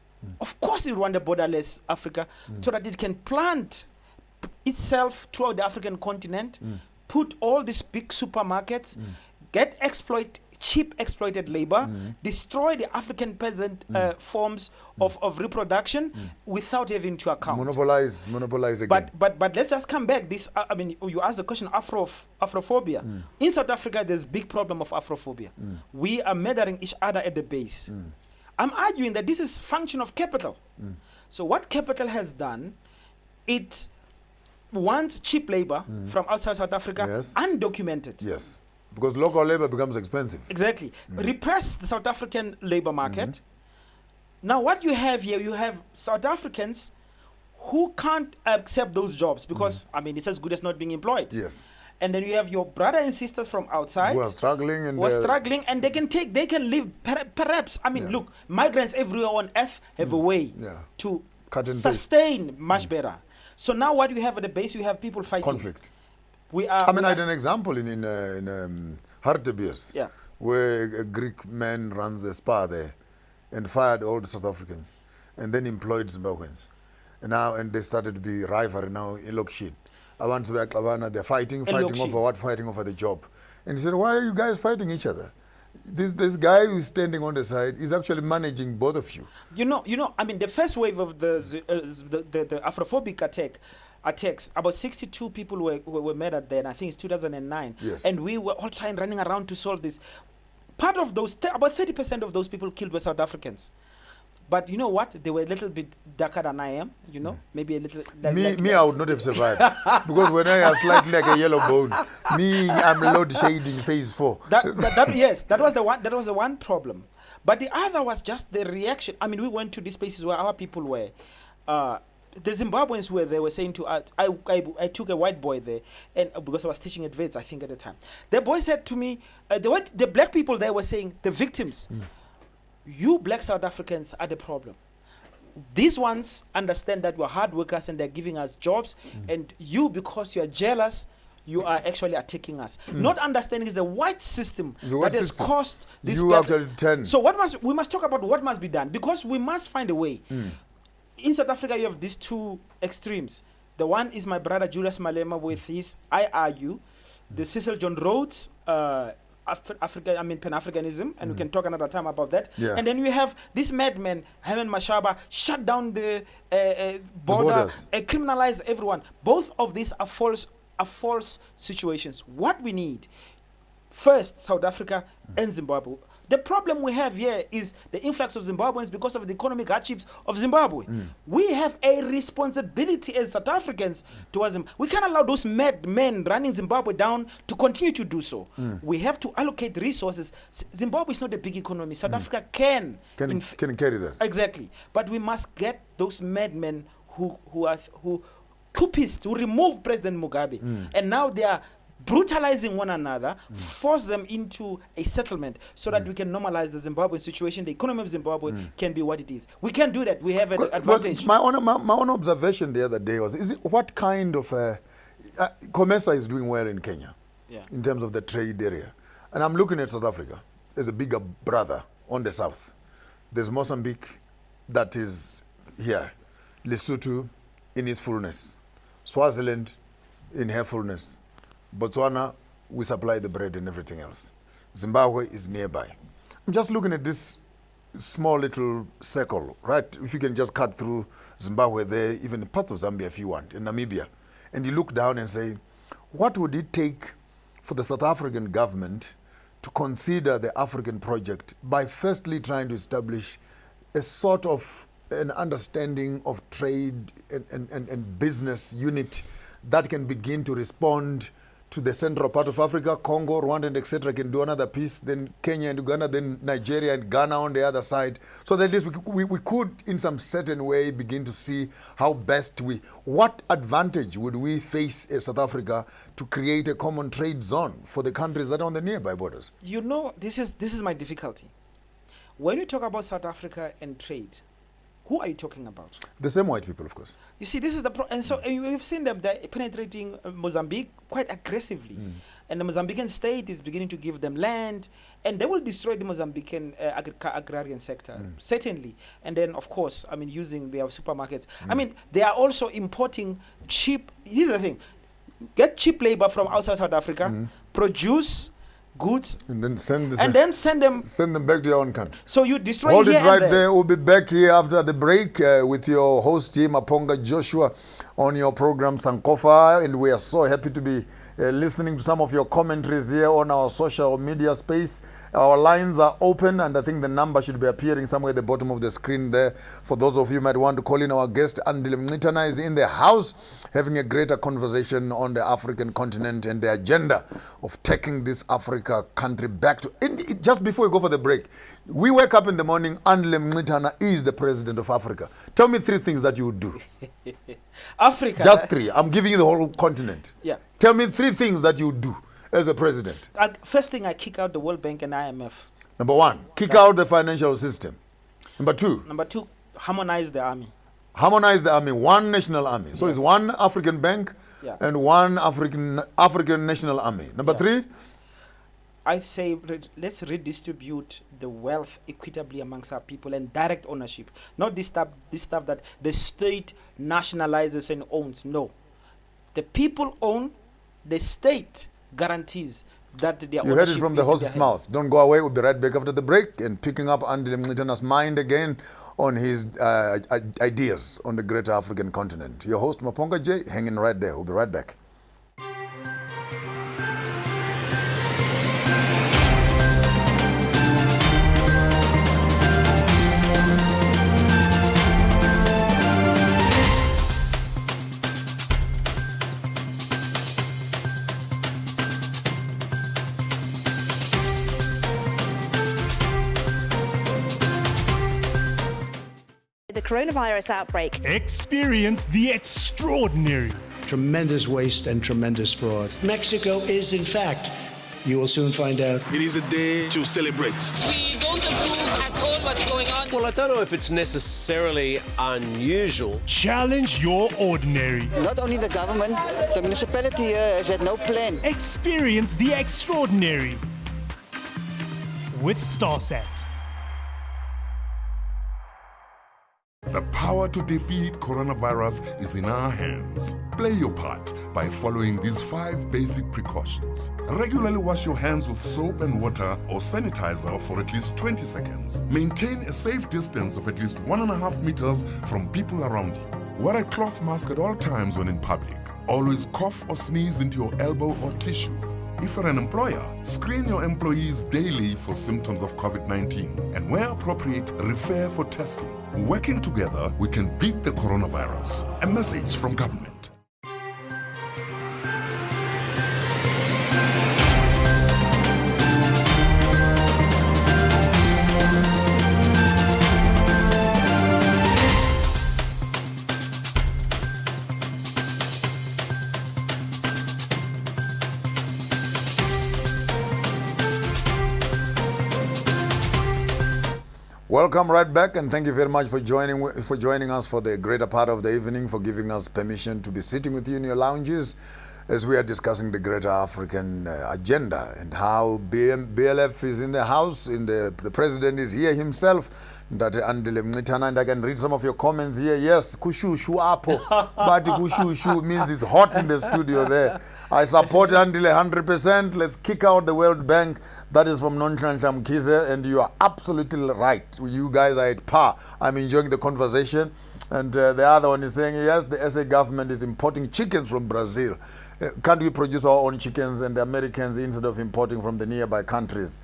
Speaker 2: of course you want a borderless Africa so that it can plant itself throughout the African continent, put all these big supermarkets, get cheap exploited labor, destroy the African peasant forms of reproduction without having to account.
Speaker 1: Monopolize again.
Speaker 2: But let's just come back. This I mean, you asked the question Afrophobia. In South Africa, there's big problem of Afrophobia. We are murdering each other at the base. I'm arguing that this is function of capital. So what capital has done, it wants cheap labor from outside South Africa, undocumented.
Speaker 1: Yes. Because local labor becomes expensive.
Speaker 2: Exactly. Repress the South African labor market. Now what you have here, you have South Africans who can't accept those jobs because, I mean, it's as good as not being employed.
Speaker 1: Yes.
Speaker 2: And then you have your brother and sisters from outside
Speaker 1: who are struggling
Speaker 2: and they can live perhaps, I mean, look, migrants everywhere on earth have a way to sustain much better. So now what you have at the base, you have people fighting.
Speaker 1: Conflict.
Speaker 2: I
Speaker 1: had an example in Hartebees, where a Greek man runs a spa there and fired all the South Africans and then employed Zimbabweans. And they started to be rivalry now in Lokshit. I want to be Klavana, they're fighting over what? Fighting over the job. And he said, why are you guys fighting each other? This guy who's standing on the side is actually managing both of you. You know,
Speaker 2: I mean, the first wave of the Afrophobic attacks, about 62 people were murdered then. I think it's 2009.
Speaker 1: Yes.
Speaker 2: And we were all running around to solve this. Part of those, about 30% of those people killed were South Africans. But you know what? They were a little bit darker than I am, you know? Maybe a little...
Speaker 1: I would not have survived. Because when I am slightly like a yellow bone, I'm load shading phase 4.
Speaker 2: Yes, that was the one problem. But the other was just the reaction. I mean, we went to these places where our people were... the Zimbabweans they were saying to us, I took a white boy there, and because I was teaching at Wits, I think at the time. The boy said to me, the black people there were saying, the victims, you black South Africans are the problem. These ones understand that we're hard workers and they're giving us jobs, and you, because you're jealous, you are actually attacking us. Not understanding is the white system that has caused this.
Speaker 1: You actually turn.
Speaker 2: So we must talk about what must be done, because we must find a way. In South Africa, you have these two extremes. The one is my brother Julius Malema with his, I argue, the Cecil John Rhodes Pan-Africanism, and we can talk another time about that.
Speaker 1: Yeah.
Speaker 2: And then you have this madman, Herman Mashaba, shut down the border, criminalize everyone. Both of these are false situations. What we need, first, South Africa and Zimbabwe. The problem we have here is the influx of Zimbabweans because of the economic hardships of Zimbabwe. We have a responsibility as South Africans towards them. We can't allow those mad men running Zimbabwe down to continue to do so. We have to allocate resources. Zimbabwe is not a big economy. South Africa can
Speaker 1: carry that.
Speaker 2: Exactly. But we must get those madmen who coupists, who remove President Mugabe. And now they are brutalizing one another, force them into a settlement so that we can normalize the Zimbabwean situation. The economy of Zimbabwe can be what it is. We can do that. We have an advantage.
Speaker 1: My own observation the other day was, what kind of... COMESA is doing well in Kenya in terms of the trade area. And I'm looking at South Africa as a bigger brother on the south. There's Mozambique that is here. Lesotho in its fullness. Swaziland in her fullness. Botswana, we supply the bread and everything else. Zimbabwe is nearby. I'm just looking at this small little circle, right? If you can just cut through Zimbabwe there, even parts of Zambia if you want, in Namibia, and you look down and say, what would it take for the South African government to consider the African project by firstly trying to establish a sort of an understanding of trade and business unit that can begin to respond to the central part of Africa, Congo, Rwanda, and etc. can do another piece, then Kenya and Uganda, then Nigeria and Ghana on the other side. So that at least we could, in some certain way, begin to see how best what advantage would we face as South Africa to create a common trade zone for the countries that are on the nearby borders?
Speaker 2: You know, this is my difficulty. When you talk about South Africa and trade, who are you talking about?
Speaker 1: The same white people, of course.
Speaker 2: You see, this is the and so and we've seen them, they're penetrating Mozambique quite aggressively. And the Mozambican state is beginning to give them land, and they will destroy the Mozambican agrarian sector, certainly. And then, of course, I mean, using their supermarkets. I mean, they are also importing cheap, here's the thing, get cheap labor from outside South Africa, produce goods,
Speaker 1: and then send them back to your own country.
Speaker 2: So you destroy.
Speaker 1: Hold
Speaker 2: here
Speaker 1: it right
Speaker 2: and
Speaker 1: there. We'll be back here after the break with your host here, Maponga Joshua, on your program Sankofa, and we are so happy to be listening to some of your commentaries here on our social media space. Our lines are open, and I think the number should be appearing somewhere at the bottom of the screen there. For those of you who might want to call in, our guest, Andile Mngitana, is in the house having a greater conversation on the African continent and the agenda of taking this Africa country back to... Just before we go for the break, we wake up in the morning, Andile Mngitana is the president of Africa. Tell me 3 things that you would do.
Speaker 2: Africa.
Speaker 1: Just 3. I'm giving you the whole continent.
Speaker 2: Yeah.
Speaker 1: Tell me 3 things that you would do as a president.
Speaker 2: First thing, I kick out the World Bank and IMF.
Speaker 1: Number 1, kick out the financial system. Number 2,
Speaker 2: harmonize the army.
Speaker 1: Harmonize the army, one national army. So it's one African bank and one African national army. Number 3,
Speaker 2: I say let's redistribute the wealth equitably amongst our people and direct ownership. Not this stuff that the state nationalizes and owns. No. The people own, the state guarantees that their
Speaker 1: you heard it from the horse's mouth. Don't go away. We'll be right back after the break and picking up Andile Mngitana's mind again on his ideas on the greater African continent. Your host, Maponga J, hanging right there. We'll be right back.
Speaker 3: The coronavirus outbreak.
Speaker 4: Experience the extraordinary.
Speaker 5: Tremendous waste and tremendous fraud. Mexico is, in fact, you will soon find out.
Speaker 6: It is a day to celebrate.
Speaker 7: We don't approve at all what's going on.
Speaker 8: Well, I don't know if it's necessarily unusual.
Speaker 4: Challenge your ordinary.
Speaker 9: Not only the government, the municipality here has had no plan.
Speaker 4: Experience the extraordinary with StarSat.
Speaker 10: The power to defeat coronavirus is in our hands. Play your part by following these 5 basic precautions. Regularly wash your hands with soap and water or sanitizer for at least 20 seconds. Maintain a safe distance of at least 1.5 meters from people around you. Wear a cloth mask at all times when in public. Always cough or sneeze into your elbow or tissue. If you're an employer, screen your employees daily for symptoms of COVID-19 and where appropriate, refer for testing. Working together, we can beat the coronavirus. A message from government.
Speaker 1: Welcome right back, and thank you very much for joining us for the greater part of the evening, for giving us permission to be sitting with you in your lounges as we are discussing the greater African agenda and how BLF is in the house, the president is here himself. That Andile Mnitana, and I can read some of your comments here. Yes, kushushu apo, but kushushu means it's hot in the studio there. I support Andile 100%. Let's kick out the World Bank. That is from Nonchansha Mkize, and you are absolutely right. You guys are at par. I'm enjoying the conversation. And the other one is saying, yes, the SA government is importing chickens from Brazil. Can't we produce our own chickens and the Americans instead of importing from the nearby countries?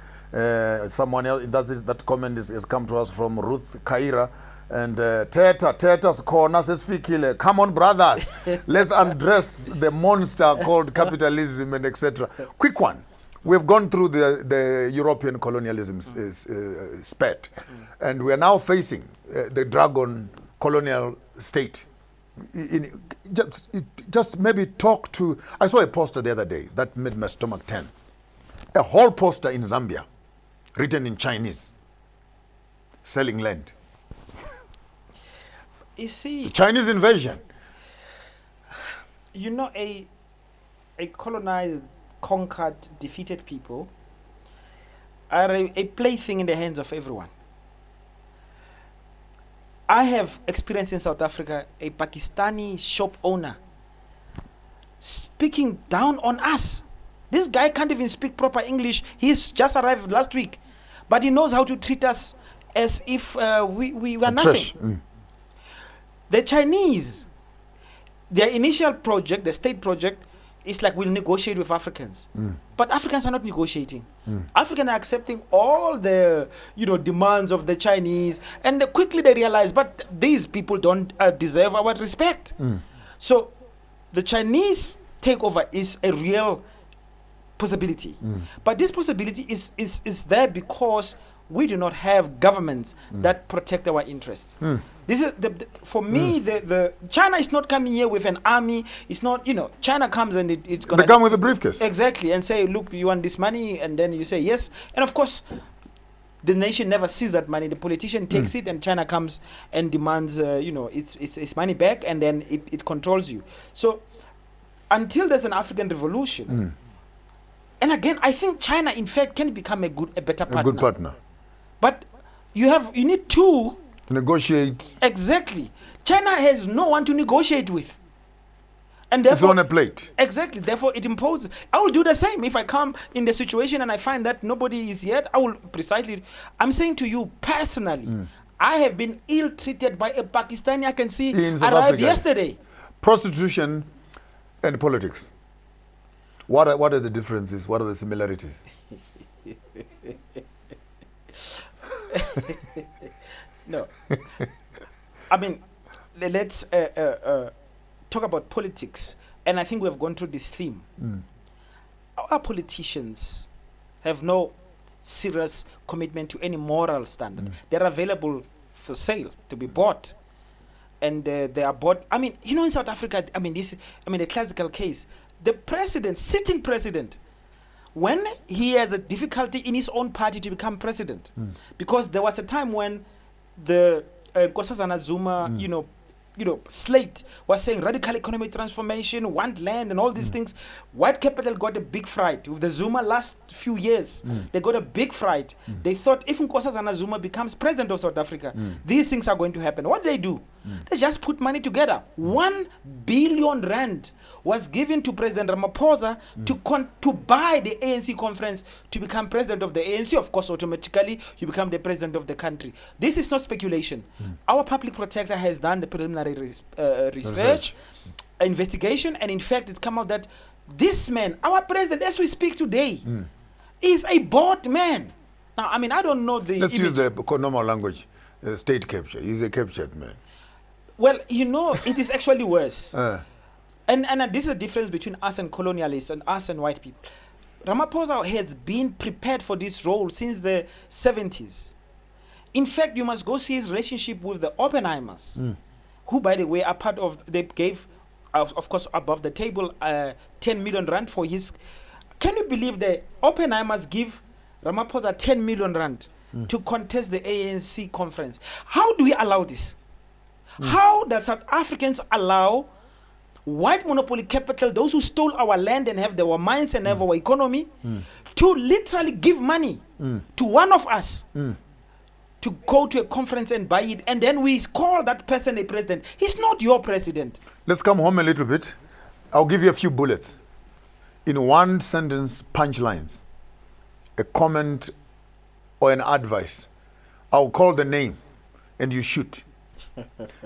Speaker 1: Someone else, that comment has come to us from Ruth Kaira. And Teta's corner says, Fikile, come on, brothers, let's address the monster called capitalism and etc. Quick one. We've gone through the European colonialism spat, and we are now facing the dragon colonial state. Just maybe talk to. I saw a poster the other day that made my stomach turn. A whole poster in Zambia, written in Chinese, selling land.
Speaker 2: You see,
Speaker 1: Chinese invasion.
Speaker 2: You know, a colonized, conquered, defeated people are a plaything in the hands of everyone. I have experienced in South Africa a Pakistani shop owner speaking down on us. This guy can't even speak proper English. He's just arrived last week, but he knows how to treat us as if we were nothing. The Chinese, their initial project, the state project, is like, we'll negotiate with Africans. But Africans are not negotiating. Africans are accepting all the demands of the Chinese, and quickly they realize, but these people don't deserve our respect. So the Chinese takeover is a real possibility. But this possibility is there because we do not have governments that protect our interests. This is for me. The China is not coming here with an army. It's not. China comes and it's gonna.
Speaker 1: They come with a briefcase.
Speaker 2: Exactly, and say, look, you want this money, and then you say yes. And of course, the nation never sees that money. The politician takes it, and China comes and demands, its money back, and then it controls you. So until there's an African revolution, and again, I think China, in fact, can become a better partner.
Speaker 1: A good partner.
Speaker 2: But you need two.
Speaker 1: To negotiate.
Speaker 2: Exactly. China has no one to negotiate with. And therefore,
Speaker 1: it's on a plate.
Speaker 2: Exactly. Therefore, it imposes. I will do the same. If I come in the situation and I find that nobody is yet, I will precisely. I'm saying to you personally, I have been ill-treated by a Pakistani I can see arrive yesterday.
Speaker 1: Prostitution and politics. What are the differences? What are the similarities?
Speaker 2: No. I mean, let's talk about politics. And I think we have gone through this theme. Our politicians have no serious commitment to any moral standard. They're available for sale, to be bought. And they are bought. I mean, in South Africa, a classical case. The president, sitting president, when he has a difficulty in his own party to become president, because there was a time when the Nkosazana Zuma, slate was saying radical economic transformation, want land and all these things. White capital got a big fright. With the Zuma last few years, they got a big fright. They thought if Nkosazana Zuma becomes president of South Africa, these things are going to happen. What did they do? They just put money together. 1 billion rand was given to President Ramaphosa to buy the ANC conference to become president of the ANC. Of course, automatically, you become the president of the country. This is not speculation. Our public protector has done the preliminary research, investigation, and in fact, it's come out that this man, our president, as we speak today, is a bought man. Now, I don't know the
Speaker 1: Let's use the normal language, state capture. He's a captured man.
Speaker 2: Well, it is actually worse. And this is the difference between us and colonialists and us and white people. Ramaphosa has been prepared for this role since the 70s. In fact, you must go see his relationship with the Oppenheimers, who, by the way, are part of, they gave, of course, above the table, 10 million rand for his. Can you believe the Oppenheimers give Ramaphosa 10 million rand to contest the ANC conference? How do we allow this? How does South Africans allow white monopoly capital, those who stole our land and have our mines and have our economy, to literally give money to one of us to go to a conference and buy it, and then we call that person a president. He's not your president.
Speaker 1: Let's come home a little bit. I'll give you a few bullets. In one sentence, punchlines, a comment or an advice. I'll call the name and you shoot.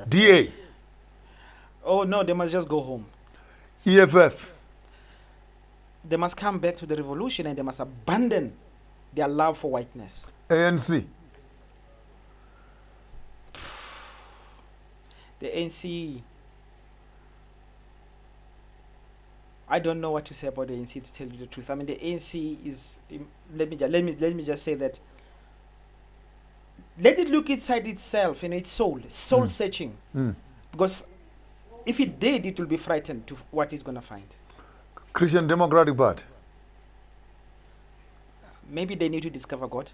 Speaker 1: DA.
Speaker 2: Oh no, they must just go home.
Speaker 1: EFF.
Speaker 2: They must come back to the revolution and they must abandon their love for whiteness.
Speaker 1: ANC.
Speaker 2: The ANC, I don't know what to say about the ANC, to tell you the truth. I mean, the ANC is, let me just say that, let it look inside itself and its soul searching. Because if it did, it will be frightened to what it's going to find.
Speaker 1: Christian Democratic Party.
Speaker 2: Maybe they need to discover God.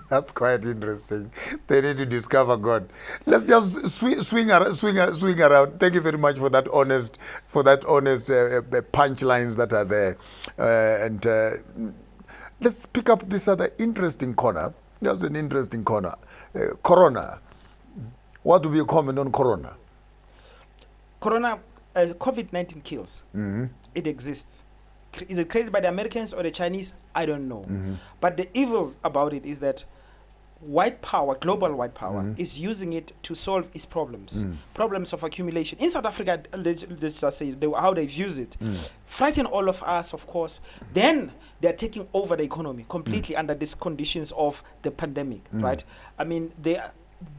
Speaker 1: That's quite interesting. They need to discover God. Let's just swing around. Thank you very much for that honest punchlines that are there. Let's pick up this other interesting corner. That's an interesting corner. Corona. What would be your comment on Corona?
Speaker 2: Corona, COVID-19 kills. It exists. Is it created by the Americans or the Chinese? I don't know. But the evil about it is that white power, global white power, is using it to solve its problems. Problems of accumulation. In South Africa, let's just say how they've used it. Frighten all of us, of course. Then they're taking over the economy completely under these conditions of the pandemic, right? I mean,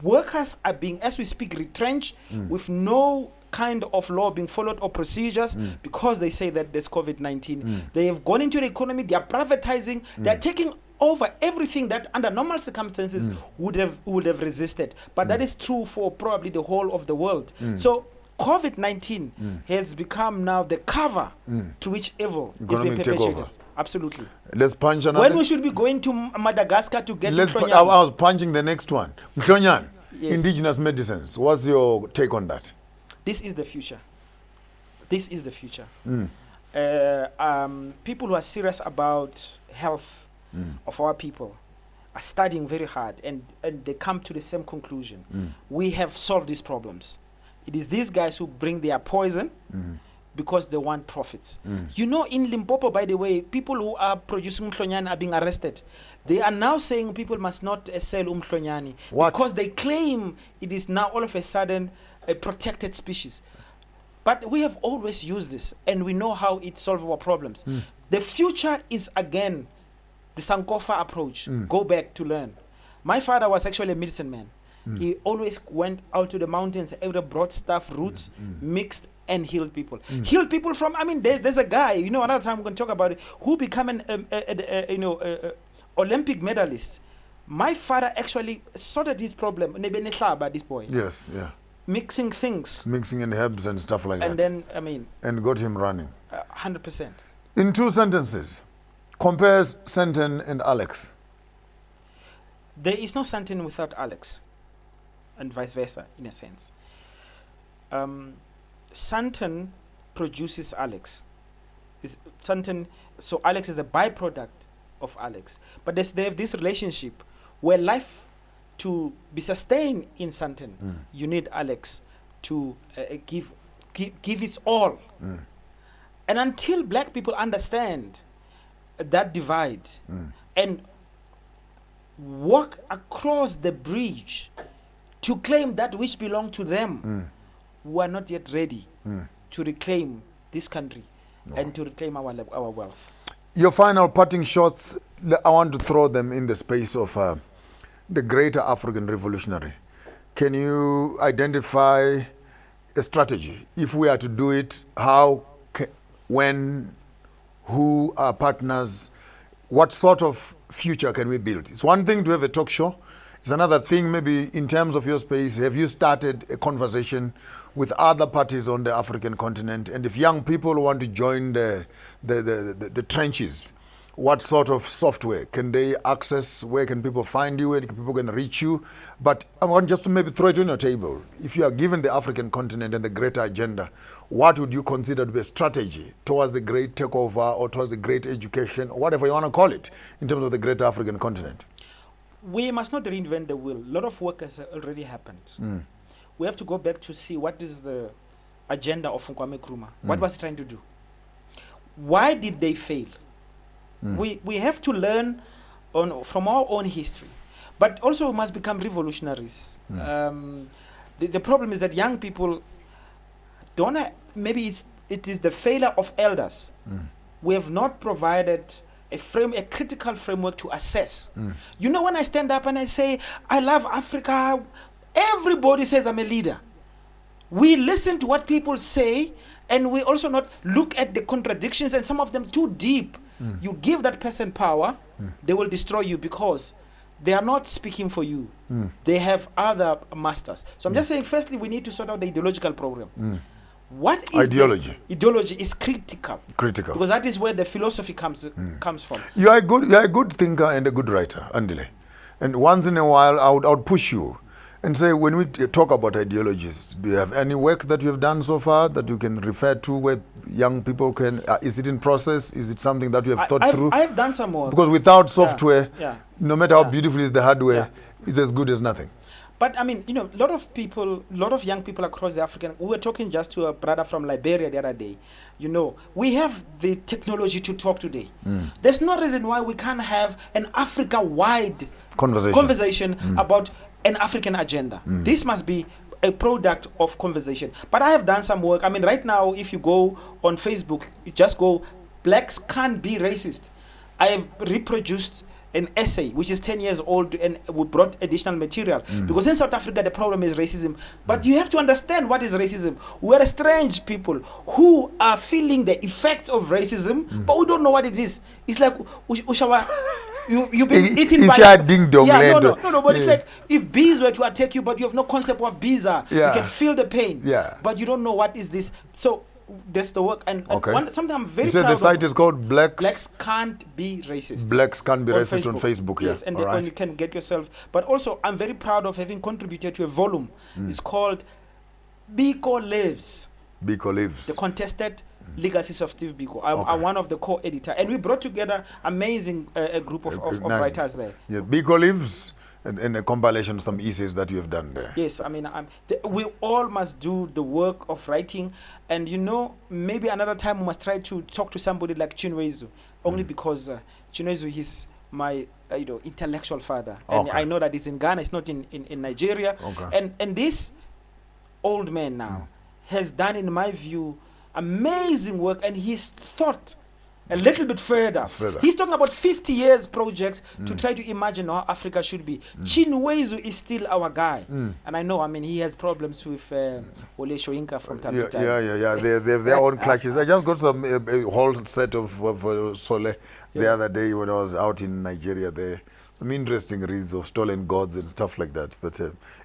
Speaker 2: workers are being, as we speak, retrenched with no kind of law being followed or procedures because they say that there's COVID-19. They have gone into the economy, they are privatizing, they're taking over everything that under normal circumstances would have resisted. But that is true for probably the whole of the world. So COVID-19 has become now the cover to which evil is being perpetrated. Absolutely.
Speaker 1: Let's punch another.
Speaker 2: When we should be going to Madagascar to get
Speaker 1: I was punching the next one. Mhlonyan,
Speaker 2: Yes.
Speaker 1: indigenous medicines. What's your take on that?
Speaker 2: This is the future. This is the future. People who are serious about health of our people are studying very hard, and they come to the same conclusion. We have solved these problems. It is these guys who bring their poison because they want profits. You know, in Limpopo, by the way, people who are producing umhlonyane are being arrested. They are now saying people must not sell umhlonyane because they claim it is now all of a sudden a protected species. But we have always used this, and we know how it solves our problems. The future is, again, the Sankofa approach. Go back to learn. My father was actually a medicine man. He always went out to the mountains, brought stuff, roots, mixed, and healed people. Healed people from, I mean, there's a guy, you know, another time we're going to talk about it, who became an Olympic medalist. My father actually sorted his problem. This boy.
Speaker 1: Yes, yeah.
Speaker 2: Mixing things.
Speaker 1: Mixing in herbs and stuff like that.
Speaker 2: And then, I mean.
Speaker 1: And got him running.
Speaker 2: 100%.
Speaker 1: In 2 sentences, compares Santon and Alex.
Speaker 2: There is no Santon without Alex. And vice versa, in a sense. Santon produces Alex. So Alex is a byproduct of Alex. But they have this relationship where life, to be sustained in Santon, you need Alex to give its all. And until black people understand that divide and walk across the bridge to claim that which belongs to them, we are not yet ready to reclaim this country and to reclaim our wealth.
Speaker 1: Your final parting shots, I want to throw them in the space of the greater African revolutionary. Can you identify a strategy? If we are to do it, how, when, who are partners? What sort of future can we build? It's one thing to have a talk show. It's another thing, maybe in terms of your space, have you started a conversation with other parties on the African continent? And if young people want to join the trenches What sort of software can they access? Where can people find you? Where can people can reach you? But I want just to maybe throw it on your table. If you are given the African continent and the greater agenda, what would you consider to be a strategy towards the great takeover or towards the great education or whatever you want to call it in terms of the greater African continent?
Speaker 2: We must not reinvent the wheel. A lot of work has already happened. We have to go back to see what is the agenda of Kwame Nkrumah. What was he trying to do? Why did they fail? We have to learn from our own history, but also we must become revolutionaries. The problem is that young people don't maybe it is the failure of elders. We have not provided a critical framework to assess. You know, when I stand up and I say, I love Africa, everybody says I'm a leader. We listen to what people say, and we also not look at the contradictions, and some of them too deep. You give that person power, they will destroy you because they are not speaking for you. They have other masters. So I'm just saying, firstly, we need to sort out the ideological program. What is
Speaker 1: ideology?
Speaker 2: Ideology is critical.
Speaker 1: Critical.
Speaker 2: Because that is where the philosophy comes from.
Speaker 1: You are a good thinker and a good writer, Andile. And once in a while, I would push you and say, when we talk about ideologies, do you have any work that you have done so far that you can refer to where young people can, is it in process? Is it something that you have thought through?
Speaker 2: I have done some work.
Speaker 1: Because without software, no matter how beautiful is the hardware, it's as good as nothing.
Speaker 2: But I mean, you know, a lot of young people across the African, we were talking just to a brother from Liberia the other day. You know, we have the technology to talk today. There's no reason why we can't have an Africa-wide conversation about an African agenda. This must be a product of conversation. But I have done some work. I mean, right now, if you go on Facebook, you just go, blacks can't be racist. I have reproduced an essay which is 10 years old, and we brought additional material because in South Africa the problem is racism, but you have to understand what is racism. We're a strange people who are feeling the effects of racism, but we don't know what it is. It's like you've been eaten by
Speaker 1: ding dong.
Speaker 2: No, but it's like if bees were to attack you, but you have no concept of what bees are. You can feel the pain, but you don't know what is this. So that's the work. And something I'm very proud of.
Speaker 1: You said the site is called Blacks
Speaker 2: Can't Be Racist.
Speaker 1: Blacks Can't Be Racist on Facebook.
Speaker 2: Yes, and then you can get yourself. But also, I'm very proud of having contributed to a volume. It's called Biko Lives.
Speaker 1: Biko Lives.
Speaker 2: The Contested Legacies of Steve Biko. I'm one of the co-editor. And we brought together amazing a group of writers there.
Speaker 1: Yeah, Biko Lives. And a compilation of some essays that you have done there.
Speaker 2: Yes, I mean, we all must do the work of writing. And, you know, maybe another time we must try to talk to somebody like Chinwezu, only because Chinwezu is my intellectual father. And I know that he's in Ghana, it's not in Nigeria. And this old man now has done, in my view, amazing work, and he's thought a little bit further. He's talking about 50 years projects to try to imagine how Africa should be. Chinwezu is still our guy. And I know, I mean, he has problems with Ole Shoinka from time to time.
Speaker 1: Yeah. They have their own clashes. I just got a whole set of Sole the other day when I was out in Nigeria there. Some interesting reads of stolen gods and stuff like that. But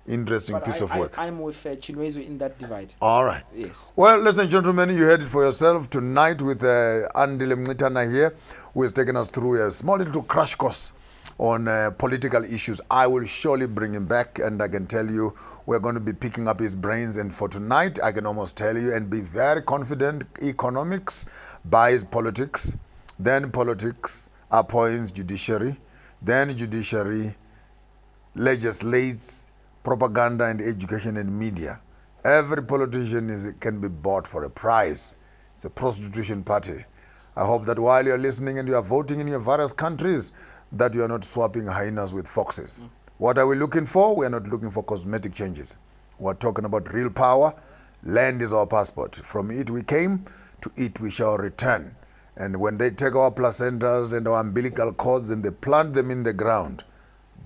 Speaker 1: interesting piece of work.
Speaker 2: I'm with Chinwezu in that divide.
Speaker 1: All right.
Speaker 2: Yes.
Speaker 1: Well, ladies and gentlemen, you heard it for yourself tonight with Andile Mngitana here, who has taken us through a small little crash course on political issues. I will surely bring him back, and I can tell you we're going to be picking up his brains. And for tonight, I can almost tell you and be very confident, economics buys politics, then politics appoints judiciary, then judiciary legislates propaganda and education and media. Every politician can be bought for a price. It's a prostitution party. I hope that while you're listening and you are voting in your various countries, that you are not swapping hyenas with foxes. What are we looking for? We are not looking for cosmetic changes. We're talking about real power. Land is our passport. From it we came, to it we shall return. And when they take our placentas and our umbilical cords and they plant them in the ground,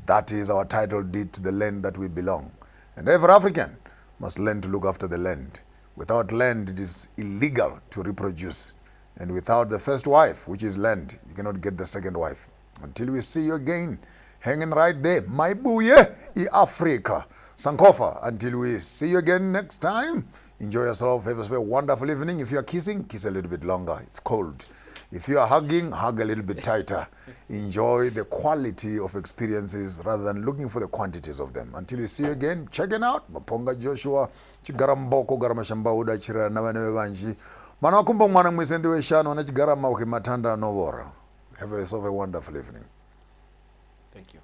Speaker 1: that is our title deed to the land that we belong. And every African must learn to look after the land. Without land, it is illegal to reproduce. And without the first wife, which is land, you cannot get the second wife. Until we see you again, hanging right there, my booyah, Africa. Sankofa, until we see you again next time, enjoy yourself, have a wonderful evening. If you are kissing, kiss a little bit longer. It's cold. If you are hugging, hug a little bit tighter. Enjoy the quality of experiences rather than looking for the quantities of them. Until we see you again, checking out Maponga Joshua, Chigaramboko Garamashamba Uda Chira Navanevanji. Manakumbo Mwana Mwisendiwe Shano na Chigarama Ukimatanda Novora. Have yourself a wonderful evening.
Speaker 2: Thank you.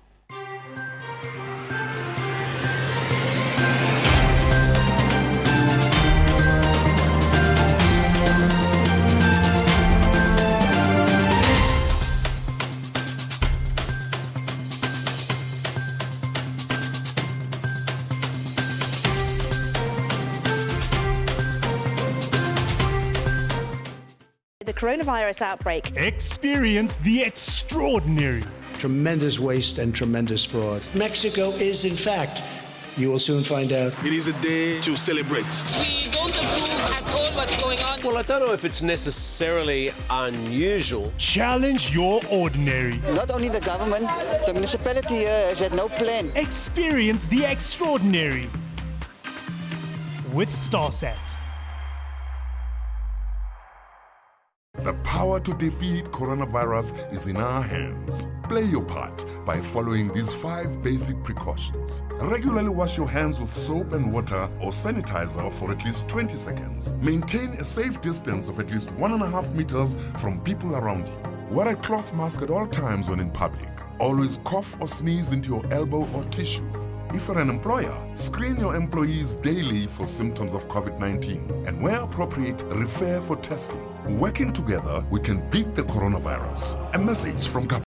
Speaker 3: The coronavirus outbreak.
Speaker 4: Experience the extraordinary.
Speaker 5: Tremendous waste and tremendous fraud. Mexico is, in fact, you will soon find out.
Speaker 6: It is a day to celebrate.
Speaker 7: We don't approve at all what's going on.
Speaker 8: Well, I don't know if it's necessarily unusual.
Speaker 4: Challenge your ordinary.
Speaker 9: Not only the government, the municipality here has had no plan.
Speaker 4: Experience the extraordinary with StarSat.
Speaker 10: The power to defeat coronavirus is in our hands. Play your part by following these 5 basic precautions. Regularly wash your hands with soap and water or sanitizer for at least 20 seconds. Maintain a safe distance of at least 1.5 meters from people around you. Wear a cloth mask at all times when in public. Always cough or sneeze into your elbow or tissue. If you're an employer, screen your employees daily for symptoms of COVID-19 and where appropriate, refer for testing. Working together, we can beat the coronavirus. A message from government.